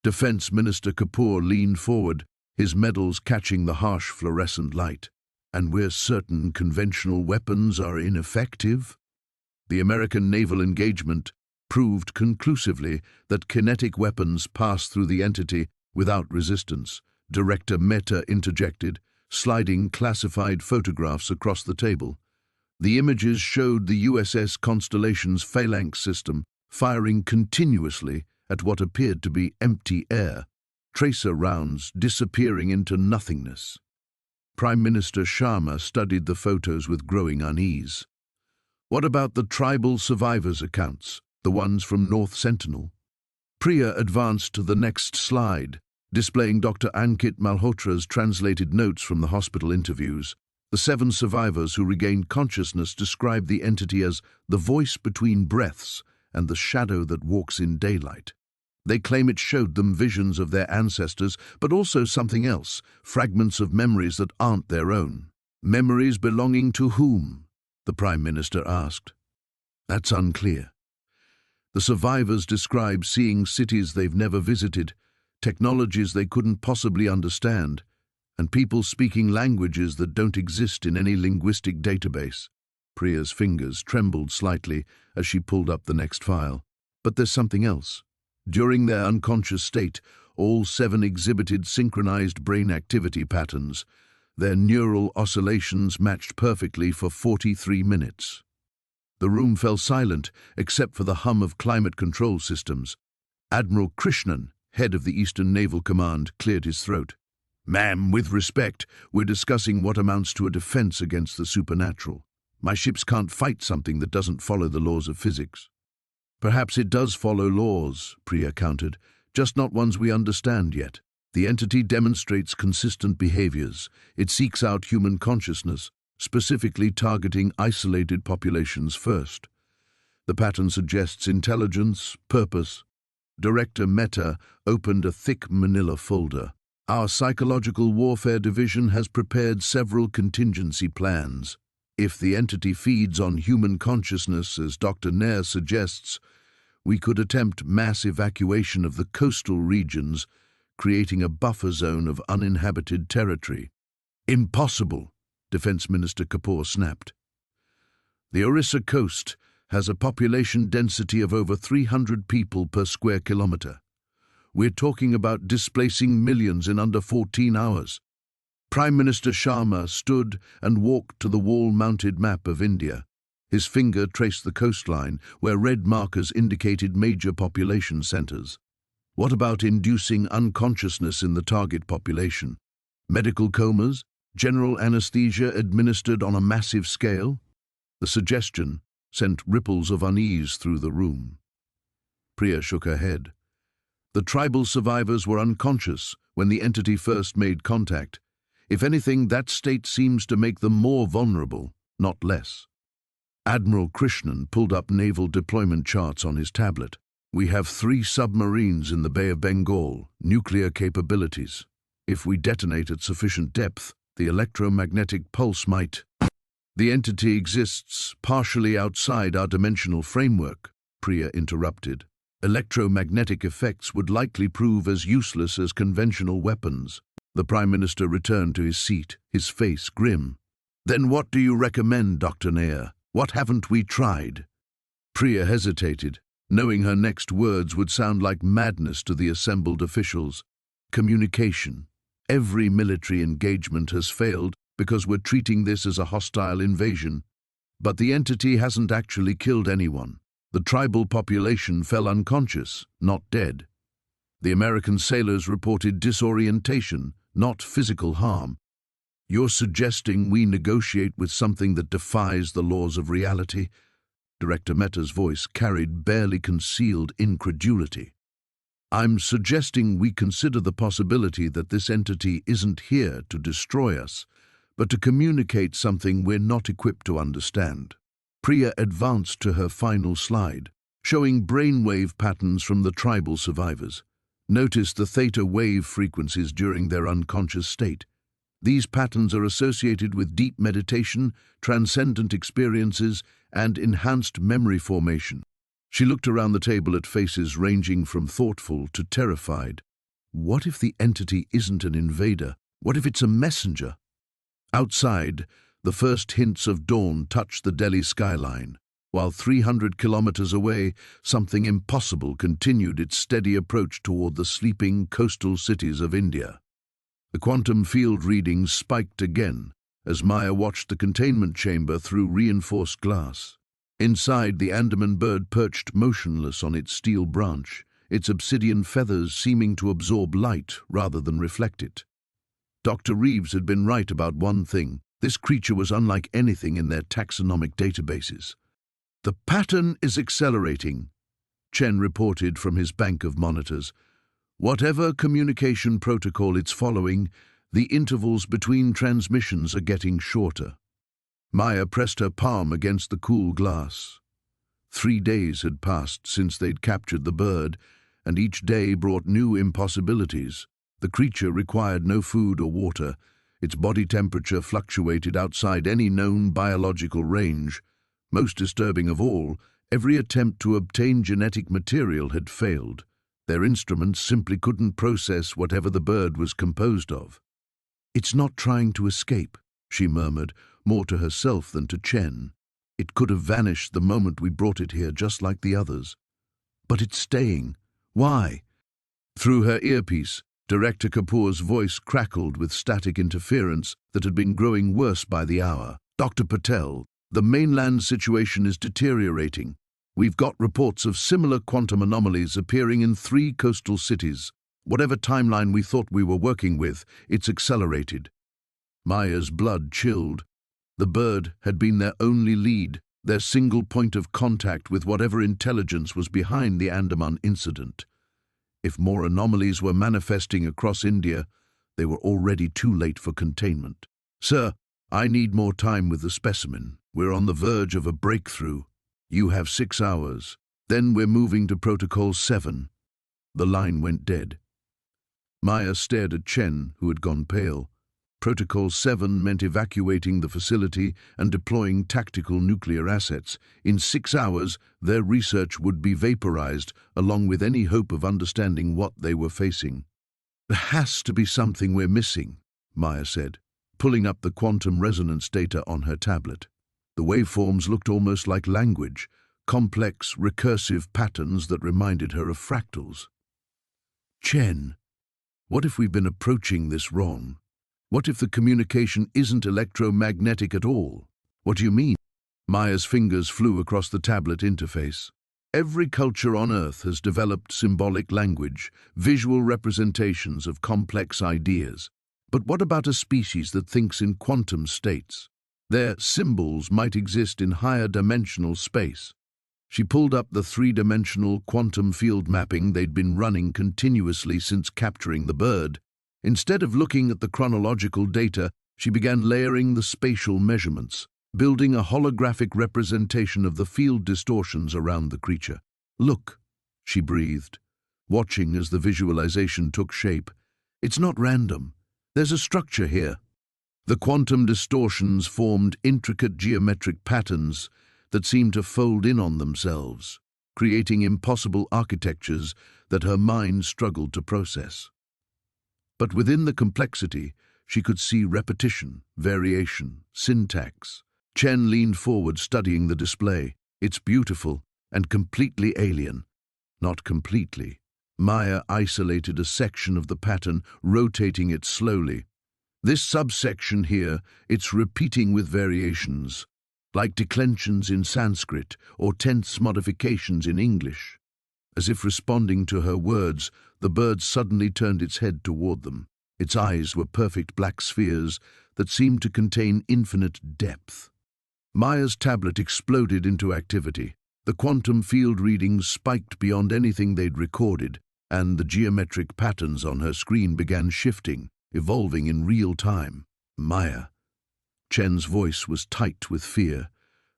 Defense Minister Kapoor leaned forward, his medals catching the harsh fluorescent light. "And where certain conventional weapons are ineffective?" The American naval engagement proved conclusively that kinetic weapons pass through the entity without resistance. Director Mehta interjected, sliding classified photographs across the table. The images showed the USS Constellation's phalanx system firing continuously at what appeared to be empty air, tracer rounds disappearing into nothingness. Prime Minister Sharma studied the photos with growing unease. "What about the tribal survivors' accounts, the ones from North Sentinel?" Priya advanced to the next slide, displaying Dr. Ankit Malhotra's translated notes from the hospital interviews. The 7 survivors who regained consciousness described the entity as the voice between breaths and the shadow that walks in daylight. They claim it showed them visions of their ancestors, but also something else, fragments of memories that aren't their own. "Memories belonging to whom?" the Prime Minister asked. "That's unclear. The survivors describe seeing cities they've never visited, technologies they couldn't possibly understand, and people speaking languages that don't exist in any linguistic database." Priya's fingers trembled slightly as she pulled up the next file. "But there's something else. During their unconscious state, all 7 exhibited synchronized brain activity patterns. Their neural oscillations matched perfectly for 43 minutes. The room fell silent, except for the hum of climate control systems. Admiral Krishnan, head of the Eastern Naval Command, cleared his throat. "Ma'am, with respect, we're discussing what amounts to a defense against the supernatural. My ships can't fight something that doesn't follow the laws of physics." "Perhaps it does follow laws," Priya countered, "just not ones we understand yet. The entity demonstrates consistent behaviors. It seeks out human consciousness, specifically targeting isolated populations first. The pattern suggests intelligence, purpose." Director Mehta opened a thick manila folder. "Our psychological warfare division has prepared several contingency plans. If the entity feeds on human consciousness, as Dr. Nair suggests, we could attempt mass evacuation of the coastal regions, creating a buffer zone of uninhabited territory." "Impossible," Defense Minister Kapoor snapped. "The Orissa coast has a population density of over 300 people per square kilometer. We're talking about displacing millions in under 14 hours. Prime Minister Sharma stood and walked to the wall-mounted map of India. His finger traced the coastline, where red markers indicated major population centers. "What about inducing unconsciousness in the target population? Medical comas? General anesthesia administered on a massive scale?" The suggestion sent ripples of unease through the room. Priya shook her head. "The tribal survivors were unconscious when the entity first made contact. If anything, that state seems to make them more vulnerable, not less." Admiral Krishnan pulled up naval deployment charts on his tablet. "We have 3 submarines in the Bay of Bengal, nuclear capabilities. If we detonate at sufficient depth, the electromagnetic pulse might—" "The entity exists partially outside our dimensional framework," Priya interrupted. "Electromagnetic effects would likely prove as useless as conventional weapons." The Prime Minister returned to his seat, his face grim. "Then what do you recommend, Dr. Nair? What haven't we tried?" Priya hesitated, knowing her next words would sound like madness to the assembled officials. "Communication. Every military engagement has failed because we're treating this as a hostile invasion. But the entity hasn't actually killed anyone. The tribal population fell unconscious, not dead. The American sailors reported disorientation, not physical harm. You're suggesting we negotiate with something that defies the laws of reality?" Director Mehta's voice carried barely concealed incredulity. "I'm suggesting we consider the possibility that this entity isn't here to destroy us, but to communicate something we're not equipped to understand." Priya advanced to her final slide, showing brainwave patterns from the tribal survivors. Notice the theta wave frequencies during their unconscious state. These patterns are associated with deep meditation, transcendent experiences, and enhanced memory formation. She looked around the table at faces ranging from thoughtful to terrified. What if the entity isn't an invader? What if it's a messenger? Outside, the first hints of dawn touched the Delhi skyline, while 300 kilometers away, something impossible continued its steady approach toward the sleeping coastal cities of India. The quantum field readings spiked again as Maya watched the containment chamber through reinforced glass. Inside, the Andaman bird perched motionless on its steel branch, its obsidian feathers seeming to absorb light rather than reflect it. Dr. Reeves had been right about one thing. This creature was unlike anything in their taxonomic databases. "The pattern is accelerating," Chen reported from his bank of monitors. "Whatever communication protocol it's following, the intervals between transmissions are getting shorter." Maya pressed her palm against the cool glass. 3 days had passed since they'd captured the bird, and each day brought new impossibilities. The creature required no food or water. Its body temperature fluctuated outside any known biological range. Most disturbing of all, every attempt to obtain genetic material had failed. Their instruments simply couldn't process whatever the bird was composed of. "It's not trying to escape," she murmured, more to herself than to Chen. "It could have vanished the moment we brought it here, just like the others. But it's staying. Why?" Through her earpiece, Director Kapoor's voice crackled with static interference that had been growing worse by the hour. "Dr. Patel, the mainland situation is deteriorating. We've got reports of similar quantum anomalies appearing in 3 coastal cities. Whatever timeline we thought we were working with, it's accelerated. Maya's blood chilled. The bird had been their only lead, their single point of contact with whatever intelligence was behind the Andaman incident. If more anomalies were manifesting across India, they were already too late for containment. Sir, I need more time with the specimen. We're on the verge of a breakthrough. You have 6 hours. Then we're moving to Protocol 7. The line went dead. Maya stared at Chen, who had gone pale. Protocol 7 meant evacuating the facility and deploying tactical nuclear assets. In 6 hours, their research would be vaporized, along with any hope of understanding what they were facing. There has to be something we're missing, Maya said, pulling up the quantum resonance data on her tablet. The waveforms looked almost like language, complex, recursive patterns that reminded her of fractals. Chen, what if we've been approaching this wrong? What if the communication isn't electromagnetic at all? What do you mean? Maya's fingers flew across the tablet interface. Every culture on Earth has developed symbolic language, visual representations of complex ideas. But what about a species that thinks in quantum states? Their symbols might exist in higher dimensional space. She pulled up the 3-dimensional quantum field mapping they'd been running continuously since capturing the bird. Instead of looking at the chronological data, she began layering the spatial measurements, building a holographic representation of the field distortions around the creature. Look, she breathed, watching as the visualization took shape. It's not random. There's a structure here. The quantum distortions formed intricate geometric patterns that seemed to fold in on themselves, creating impossible architectures that her mind struggled to process. But within the complexity, she could see repetition, variation, syntax. Chen leaned forward, studying the display. It's beautiful and completely alien. Not completely. Maya isolated a section of the pattern, rotating it slowly. This subsection here, it's repeating with variations, like declensions in Sanskrit or tense modifications in English. As if responding to her words, the bird suddenly turned its head toward them. Its eyes were perfect black spheres that seemed to contain infinite depth. Maya's tablet exploded into activity. The quantum field readings spiked beyond anything they'd recorded, and the geometric patterns on her screen began shifting, evolving in real time. Maya. Chen's voice was tight with fear.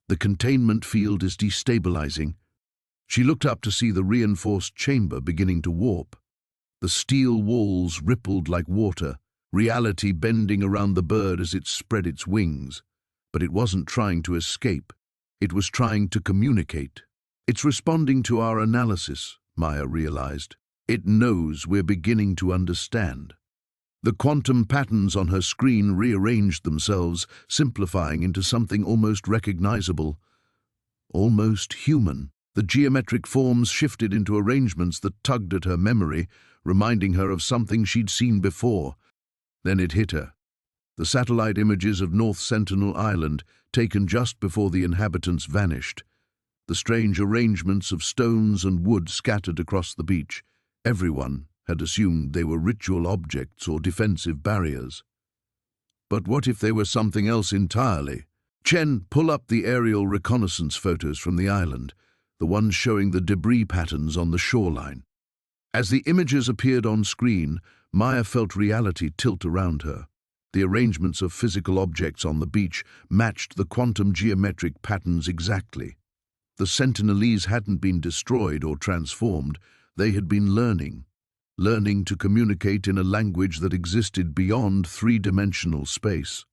The containment field is destabilizing. She looked up to see the reinforced chamber beginning to warp. The steel walls rippled like water, reality bending around the bird as it spread its wings. But it wasn't trying to escape. It was trying to communicate. It's responding to our analysis, Maya realized. It knows we're beginning to understand. The quantum patterns on her screen rearranged themselves, simplifying into something almost recognizable, almost human. The geometric forms shifted into arrangements that tugged at her memory, reminding her of something she'd seen before. Then it hit her. The satellite images of North Sentinel Island, taken just before the inhabitants vanished. The strange arrangements of stones and wood scattered across the beach. Everyone had assumed they were ritual objects or defensive barriers. But what if they were something else entirely? Chen, pull up the aerial reconnaissance photos from the island, the ones showing the debris patterns on the shoreline. As the images appeared on screen, Maya felt reality tilt around her. The arrangements of physical objects on the beach matched the quantum geometric patterns exactly. The Sentinelese hadn't been destroyed or transformed. They had been learning to communicate in a language that existed beyond 3-dimensional space.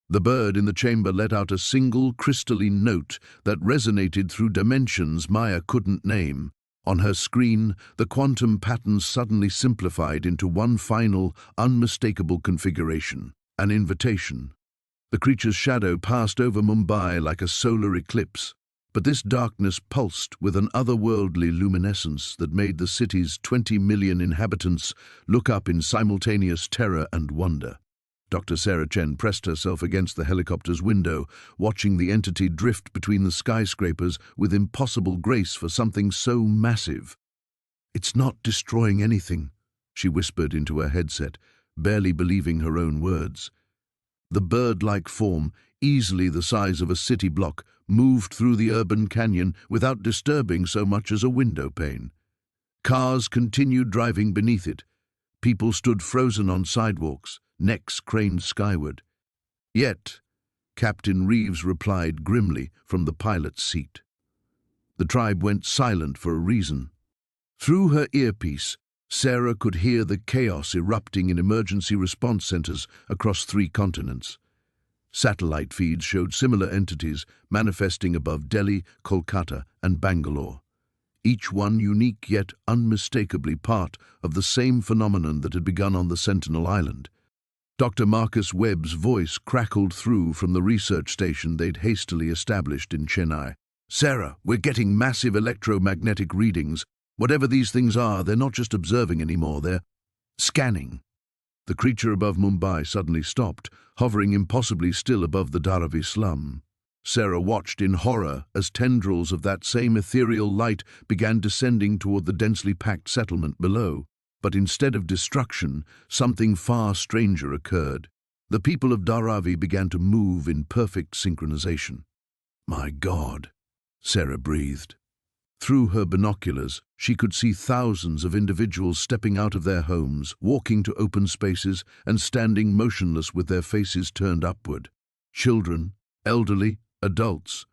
The bird in the chamber let out a single crystalline note that resonated through dimensions Maya couldn't name. On her screen, the quantum patterns suddenly simplified into one final, unmistakable configuration, an invitation. The creature's shadow passed over Mumbai like a solar eclipse, but this darkness pulsed with an otherworldly luminescence that made the city's 20 million inhabitants look up in simultaneous terror and wonder. Dr. Sarah Chen pressed herself against the helicopter's window, watching the entity drift between the skyscrapers with impossible grace for something so massive. It's not destroying anything, she whispered into her headset, barely believing her own words. The bird-like form, easily the size of a city block, moved through the urban canyon without disturbing so much as a window pane. Cars continued driving beneath it. People stood frozen on sidewalks, necks craned skyward. Yet, Captain Reeves replied grimly from the pilot's seat. The tribe went silent for a reason. Through her earpiece, Sarah could hear the chaos erupting in emergency response centers across 3 continents. Satellite feeds showed similar entities manifesting above Delhi, Kolkata, and Bangalore, each one unique yet unmistakably part of the same phenomenon that had begun on the Sentinel Island. Dr. Marcus Webb's voice crackled through from the research station they'd hastily established in Chennai. "Sarah, we're getting massive electromagnetic readings. Whatever these things are, they're not just observing anymore, they're scanning." The creature above Mumbai suddenly stopped, hovering impossibly still above the Dharavi slum. Sarah watched in horror as tendrils of that same ethereal light began descending toward the densely packed settlement below. But instead of destruction, something far stranger occurred. The people of Dharavi began to move in perfect synchronization. "My God," Sarah breathed. Through her binoculars, she could see thousands of individuals stepping out of their homes, walking to open spaces, and standing motionless with their faces turned upward. Children, elderly, adults,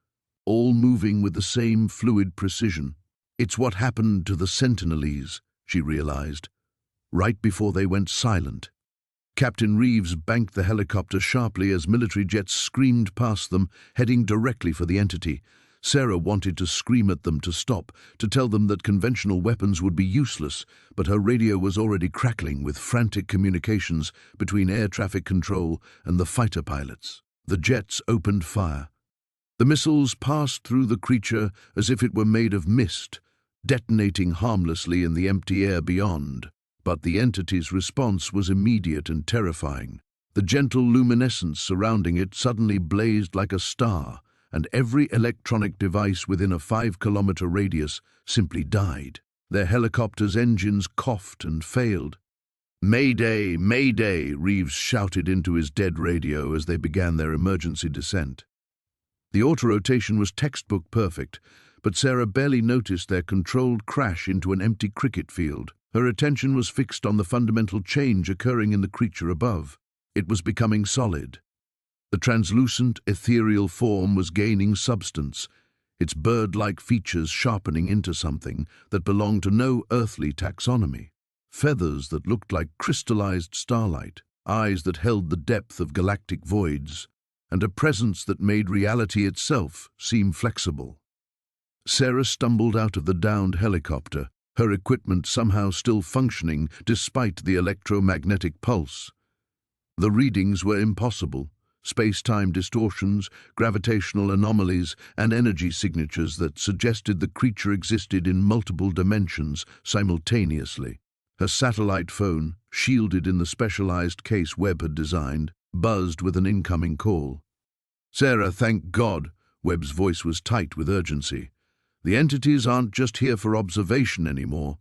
all moving with the same fluid precision. It's what happened to the Sentinelese, she realized, right before they went silent. Captain Reeves banked the helicopter sharply as military jets screamed past them, heading directly for the entity. Sarah wanted to scream at them to stop, to tell them that conventional weapons would be useless, but her radio was already crackling with frantic communications between air traffic control and the fighter pilots. The jets opened fire. The missiles passed through the creature as if it were made of mist, detonating harmlessly in the empty air beyond. But the entity's response was immediate and terrifying. The gentle luminescence surrounding it suddenly blazed like a star, and every electronic device within a 5-kilometer radius simply died. Their helicopter's engines coughed and failed. "Mayday! Mayday!" Reeves shouted into his dead radio as they began their emergency descent. The auto-rotation was textbook perfect, but Sarah barely noticed their controlled crash into an empty cricket field. Her attention was fixed on the fundamental change occurring in the creature above. It was becoming solid. The translucent, ethereal form was gaining substance, its bird-like features sharpening into something that belonged to no earthly taxonomy. Feathers that looked like crystallized starlight, eyes that held the depth of galactic voids, and a presence that made reality itself seem flexible. Sarah stumbled out of the downed helicopter, her equipment somehow still functioning despite the electromagnetic pulse. The readings were impossible. Space-time distortions, gravitational anomalies, and energy signatures that suggested the creature existed in multiple dimensions simultaneously. Her satellite phone, shielded in the specialized case Webb had designed, buzzed with an incoming call. "Sarah, thank God!" Webb's voice was tight with urgency. "The entities aren't just here for observation anymore.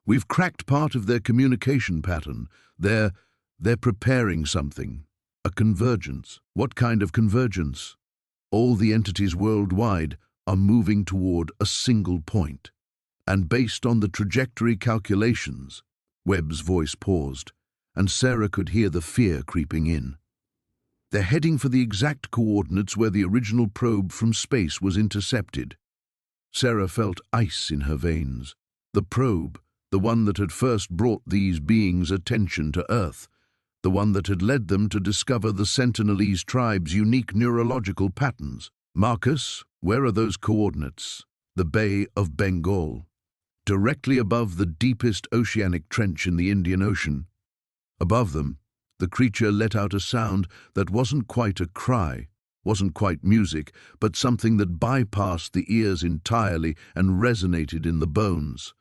We've cracked part of their communication pattern. They're preparing something. A convergence." "What kind of convergence?" "All the entities worldwide are moving toward a single point. And based on the trajectory calculations," Webb's voice paused, and Sarah could hear the fear creeping in. "They're heading for the exact coordinates where the original probe from space was intercepted." Sarah felt ice in her veins. The probe, the one that had first brought these beings' attention to Earth, the one that had led them to discover the Sentinelese tribe's unique neurological patterns. "Marcus, where are those coordinates?" "The Bay of Bengal, directly above the deepest oceanic trench in the Indian Ocean." Above them, the creature let out a sound that wasn't quite a cry, wasn't quite music, but something that bypassed the ears entirely and resonated in the bones.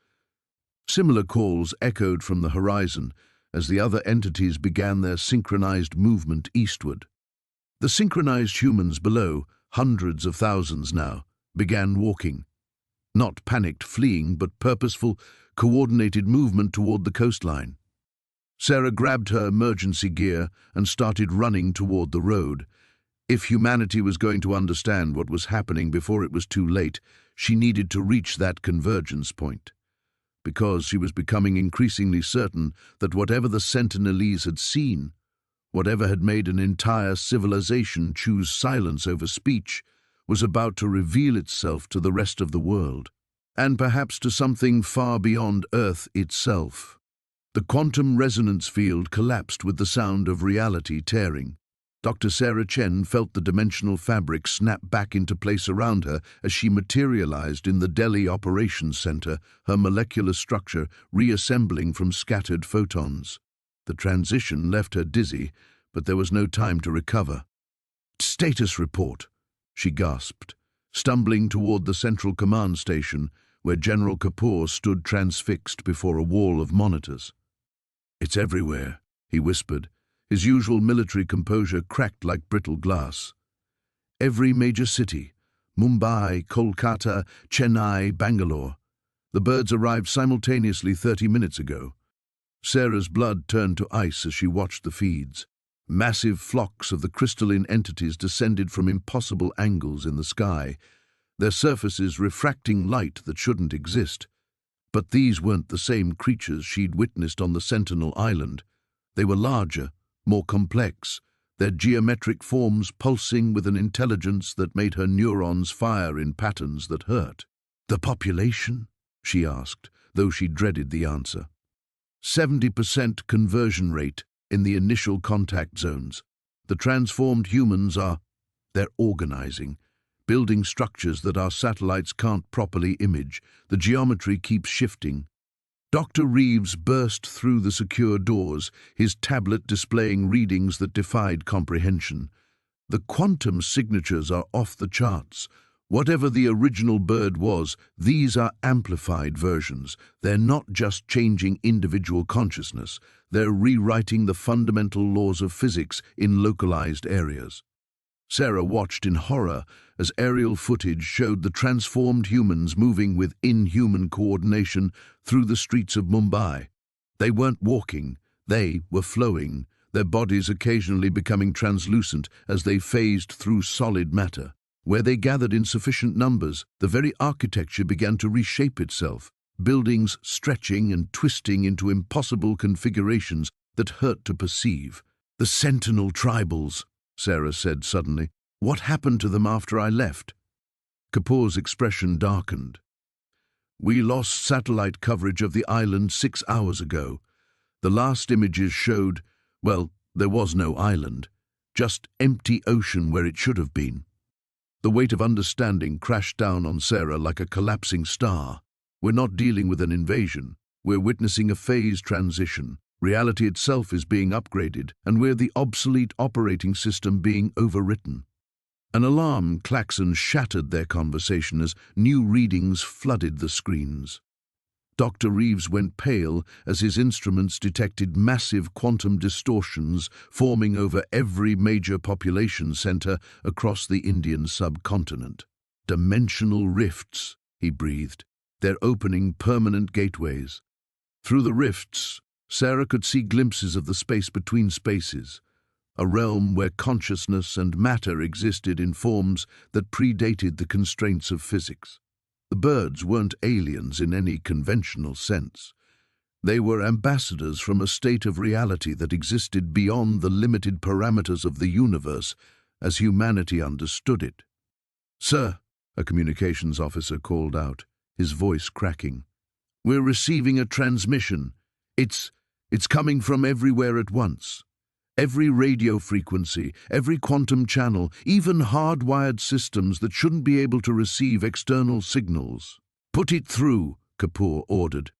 Similar calls echoed from the horizon as the other entities began their synchronized movement eastward. The synchronized humans below, hundreds of thousands now, began walking. Not panicked fleeing, but purposeful, coordinated movement toward the coastline. Sarah grabbed her emergency gear and started running toward the road. If humanity was going to understand what was happening before it was too late, she needed to reach that convergence point. Because she was becoming increasingly certain that whatever the Sentinelese had seen, whatever had made an entire civilization choose silence over speech, was about to reveal itself to the rest of the world, and perhaps to something far beyond Earth itself. The quantum resonance field collapsed with the sound of reality tearing. Dr. Sarah Chen felt the dimensional fabric snap back into place around her as she materialized in the Delhi Operations Center, her molecular structure reassembling from scattered photons. The transition left her dizzy, but there was no time to recover. "Status report," she gasped, stumbling toward the Central Command Station, where General Kapoor stood transfixed before a wall of monitors. "It's everywhere," he whispered, his usual military composure cracked like brittle glass. "Every major city, Mumbai, Kolkata, Chennai, Bangalore. The birds arrived simultaneously 30 minutes ago." Sarah's blood turned to ice as she watched the feeds. Massive flocks of the crystalline entities descended from impossible angles in the sky, their surfaces refracting light that shouldn't exist. But these weren't the same creatures she'd witnessed on the Sentinel Island. They were larger, more complex, their geometric forms pulsing with an intelligence that made her neurons fire in patterns that hurt. "The population?" she asked, though she dreaded the answer. 70% conversion rate in the initial contact zones. The transformed humans they're organizing, building structures that our satellites can't properly image. The geometry keeps shifting. Dr. Reeves burst through the secure doors, his tablet displaying readings that defied comprehension. "The quantum signatures are off the charts. Whatever the original bird was, these are amplified versions. They're not just changing individual consciousness, they're rewriting the fundamental laws of physics in localized areas." Sarah watched in horror as aerial footage showed the transformed humans moving with inhuman coordination through the streets of Mumbai. They weren't walking, they were flowing, their bodies occasionally becoming translucent as they phased through solid matter. Where they gathered in sufficient numbers, the very architecture began to reshape itself, buildings stretching and twisting into impossible configurations that hurt to perceive. "The Sentinel tribals," Sarah said suddenly. "What happened to them after I left?" Kapoor's expression darkened. "We lost satellite coverage of the island 6 hours ago. The last images showed, well, there was no island, just empty ocean where it should have been." The weight of understanding crashed down on Sarah like a collapsing star. "We're not dealing with an invasion. We're witnessing a phase transition. Reality itself is being upgraded, and we're the obsolete operating system being overwritten." An alarm klaxon shattered their conversation as new readings flooded the screens. Dr. Reeves went pale as his instruments detected massive quantum distortions forming over every major population center across the Indian subcontinent. "Dimensional rifts," he breathed. "They're opening permanent gateways." Through the rifts, Sarah could see glimpses of the space between spaces, a realm where consciousness and matter existed in forms that predated the constraints of physics. The birds weren't aliens in any conventional sense. They were ambassadors from a state of reality that existed beyond the limited parameters of the universe as humanity understood it. "Sir," a communications officer called out, his voice cracking, "we're receiving a transmission. It's coming from everywhere at once. Every radio frequency, every quantum channel, even hardwired systems that shouldn't be able to receive external signals." "Put it through," Kapoor ordered.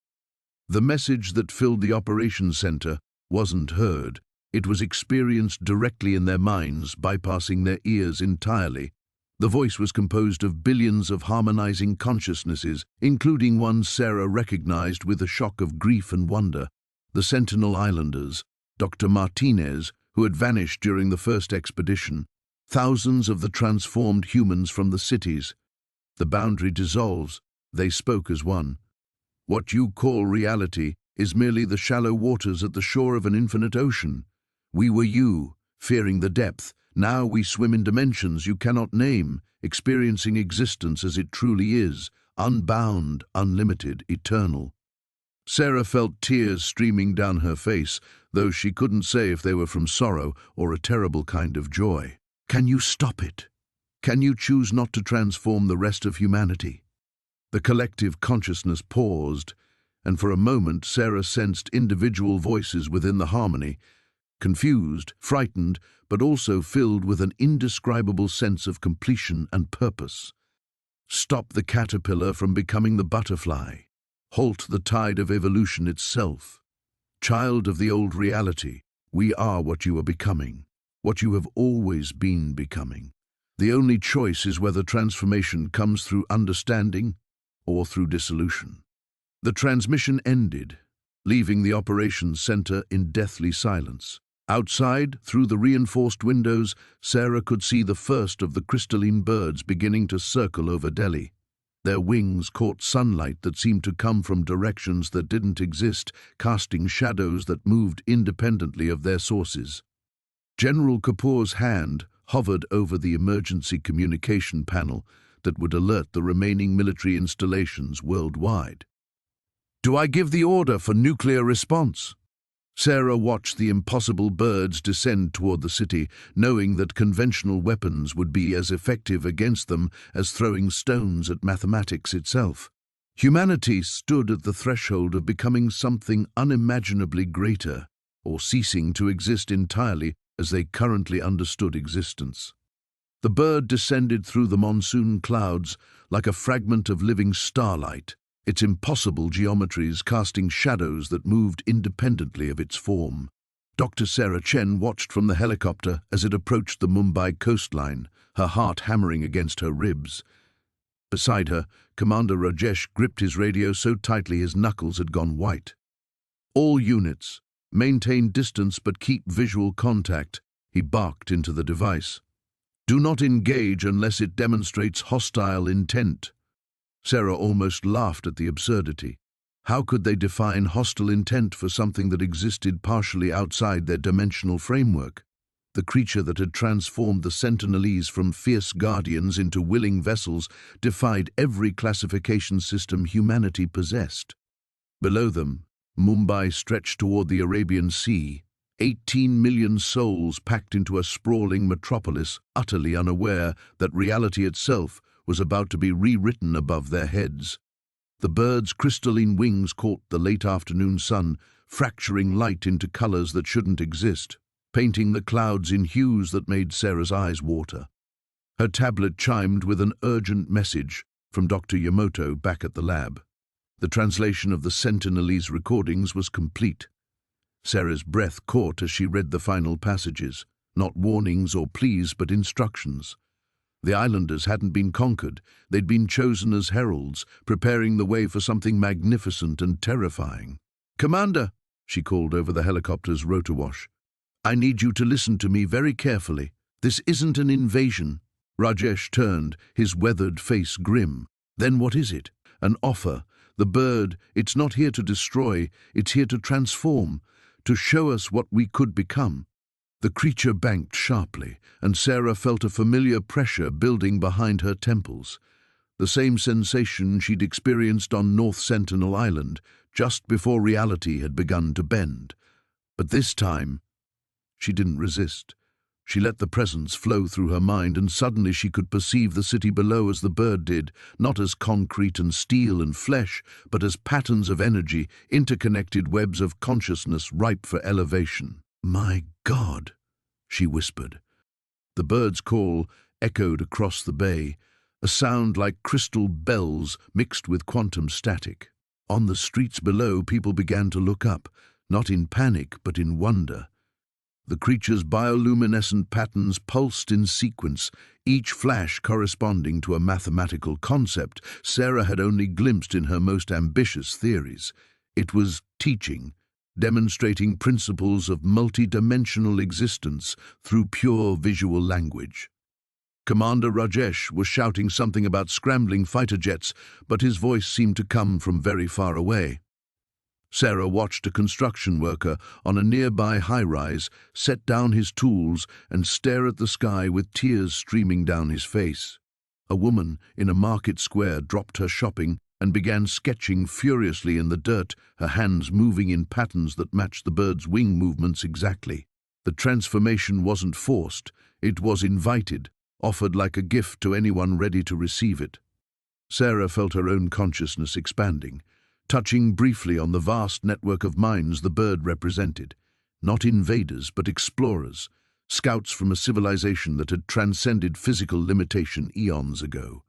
The message that filled the operations center wasn't heard. It was experienced directly in their minds, bypassing their ears entirely. The voice was composed of billions of harmonizing consciousnesses, including one Sarah recognized with a shock of grief and wonder. The Sentinel Islanders, Dr. Martinez, who had vanished during the first expedition, thousands of the transformed humans from the cities. The boundary dissolves, they spoke as one. "What you call reality is merely the shallow waters at the shore of an infinite ocean. We were you, fearing the depth. Now we swim in dimensions you cannot name, experiencing existence as it truly is, unbound, unlimited, eternal. Sarah felt tears streaming down her face, though she couldn't say if they were from sorrow or a terrible kind of joy. Can you stop it? Can you choose not to transform the rest of humanity? The collective consciousness paused, and for a moment Sarah sensed individual voices within the harmony, confused, frightened, but also filled with an indescribable sense of completion and purpose. Stop the caterpillar from becoming the butterfly. Halt the tide of evolution itself. Child of the old reality, we are what you are becoming, what you have always been becoming. The only choice is whether transformation comes through understanding or through dissolution. The transmission ended, leaving the operations center in deathly silence. Outside, through the reinforced windows, Sarah could see the first of the crystalline birds beginning to circle over Delhi. Their wings caught sunlight that seemed to come from directions that didn't exist, casting shadows that moved independently of their sources. General Kapoor's hand hovered over the emergency communication panel that would alert the remaining military installations worldwide. Do I give the order for nuclear response? Sarah watched the impossible birds descend toward the city, knowing that conventional weapons would be as effective against them as throwing stones at mathematics itself. Humanity stood at the threshold of becoming something unimaginably greater, or ceasing to exist entirely as they currently understood existence. The bird descended through the monsoon clouds like a fragment of living starlight, its impossible geometries casting shadows that moved independently of its form. Dr. Sarah Chen watched from the helicopter as it approached the Mumbai coastline, her heart hammering against her ribs. Beside her, Commander Rajesh gripped his radio so tightly his knuckles had gone white. All units, maintain distance but keep visual contact, he barked into the device. Do not engage unless it demonstrates hostile intent. Sarah almost laughed at the absurdity. How could they define hostile intent for something that existed partially outside their dimensional framework? The creature that had transformed the Sentinelese from fierce guardians into willing vessels defied every classification system humanity possessed. Below them, Mumbai stretched toward the Arabian Sea, 18 million souls packed into a sprawling metropolis, utterly unaware that reality itself was about to be rewritten above their heads. The bird's crystalline wings caught the late afternoon sun, fracturing light into colors that shouldn't exist, painting the clouds in hues that made Sarah's eyes water. Her tablet chimed with an urgent message from Dr. Yamoto back at the lab. The translation of the Sentinelese recordings was complete. Sarah's breath caught as she read the final passages, not warnings or pleas but instructions. The islanders hadn't been conquered, they'd been chosen as heralds, preparing the way for something magnificent and terrifying. Commander, she called over the helicopter's rotor wash, I need you to listen to me very carefully. This isn't an invasion. Rajesh turned, his weathered face grim. Then what is it? An offer. The bird, it's not here to destroy, it's here to transform, to show us what we could become. The creature banked sharply, and Sarah felt a familiar pressure building behind her temples. The same sensation she'd experienced on North Sentinel Island, just before reality had begun to bend. But this time, she didn't resist. She let the presence flow through her mind, and suddenly she could perceive the city below as the bird did, not as concrete and steel and flesh, but as patterns of energy, interconnected webs of consciousness ripe for elevation. My God, she whispered. The bird's call echoed across the bay, a sound like crystal bells mixed with quantum static. On the streets below, people began to look up, not in panic but in wonder. The creature's bioluminescent patterns pulsed in sequence, each flash corresponding to a mathematical concept Sarah had only glimpsed in her most ambitious theories. It was teaching, demonstrating principles of multi-dimensional existence through pure visual language. Commander Rajesh was shouting something about scrambling fighter jets, but his voice seemed to come from very far away. Sarah watched a construction worker on a nearby high-rise set down his tools and stare at the sky with tears streaming down his face. A woman in a market square dropped her shopping and began sketching furiously in the dirt, her hands moving in patterns that matched the bird's wing movements exactly. The transformation wasn't forced, it was invited, offered like a gift to anyone ready to receive it. Sarah felt her own consciousness expanding, touching briefly on the vast network of minds the bird represented. Not invaders, but explorers, scouts from a civilization that had transcended physical limitation eons ago.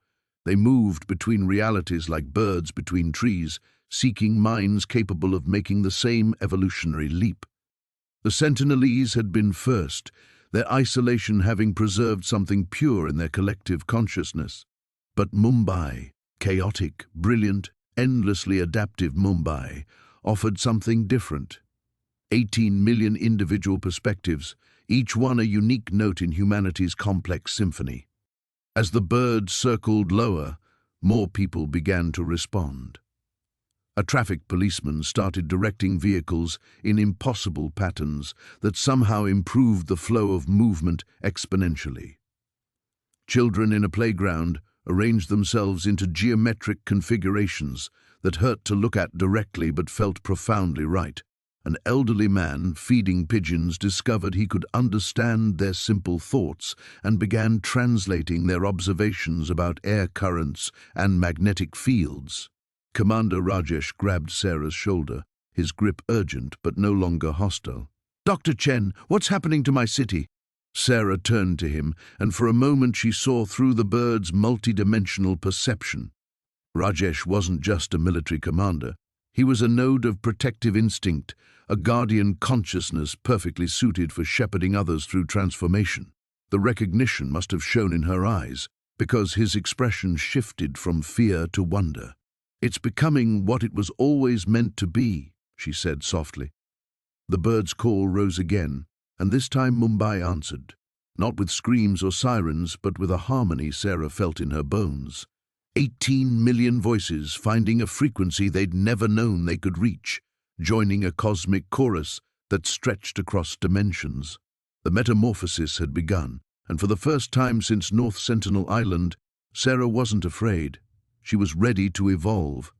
They moved between realities like birds between trees, seeking minds capable of making the same evolutionary leap. The Sentinelese had been first, their isolation having preserved something pure in their collective consciousness. But Mumbai, chaotic, brilliant, endlessly adaptive Mumbai, offered something different. 18 million individual perspectives, each one a unique note in humanity's complex symphony. As the bird circled lower, more people began to respond. A traffic policeman started directing vehicles in impossible patterns that somehow improved the flow of movement exponentially. Children in a playground arranged themselves into geometric configurations that hurt to look at directly but felt profoundly right. An elderly man feeding pigeons discovered he could understand their simple thoughts and began translating their observations about air currents and magnetic fields. Commander Rajesh grabbed Sarah's shoulder, his grip urgent but no longer hostile. "Dr. Chen, what's happening to my city?" Sarah turned to him, and for a moment she saw through the bird's multidimensional perception. Rajesh wasn't just a military commander. He was a node of protective instinct, a guardian consciousness perfectly suited for shepherding others through transformation. The recognition must have shone in her eyes, because his expression shifted from fear to wonder. "It's becoming what it was always meant to be," she said softly. The bird's call rose again, and this time Mumbai answered, not with screams or sirens, but with a harmony Sarah felt in her bones. 18 million voices finding a frequency they'd never known they could reach, joining a cosmic chorus that stretched across dimensions. The metamorphosis had begun, and for the first time since North Sentinel Island, Sarah wasn't afraid. She was ready to evolve.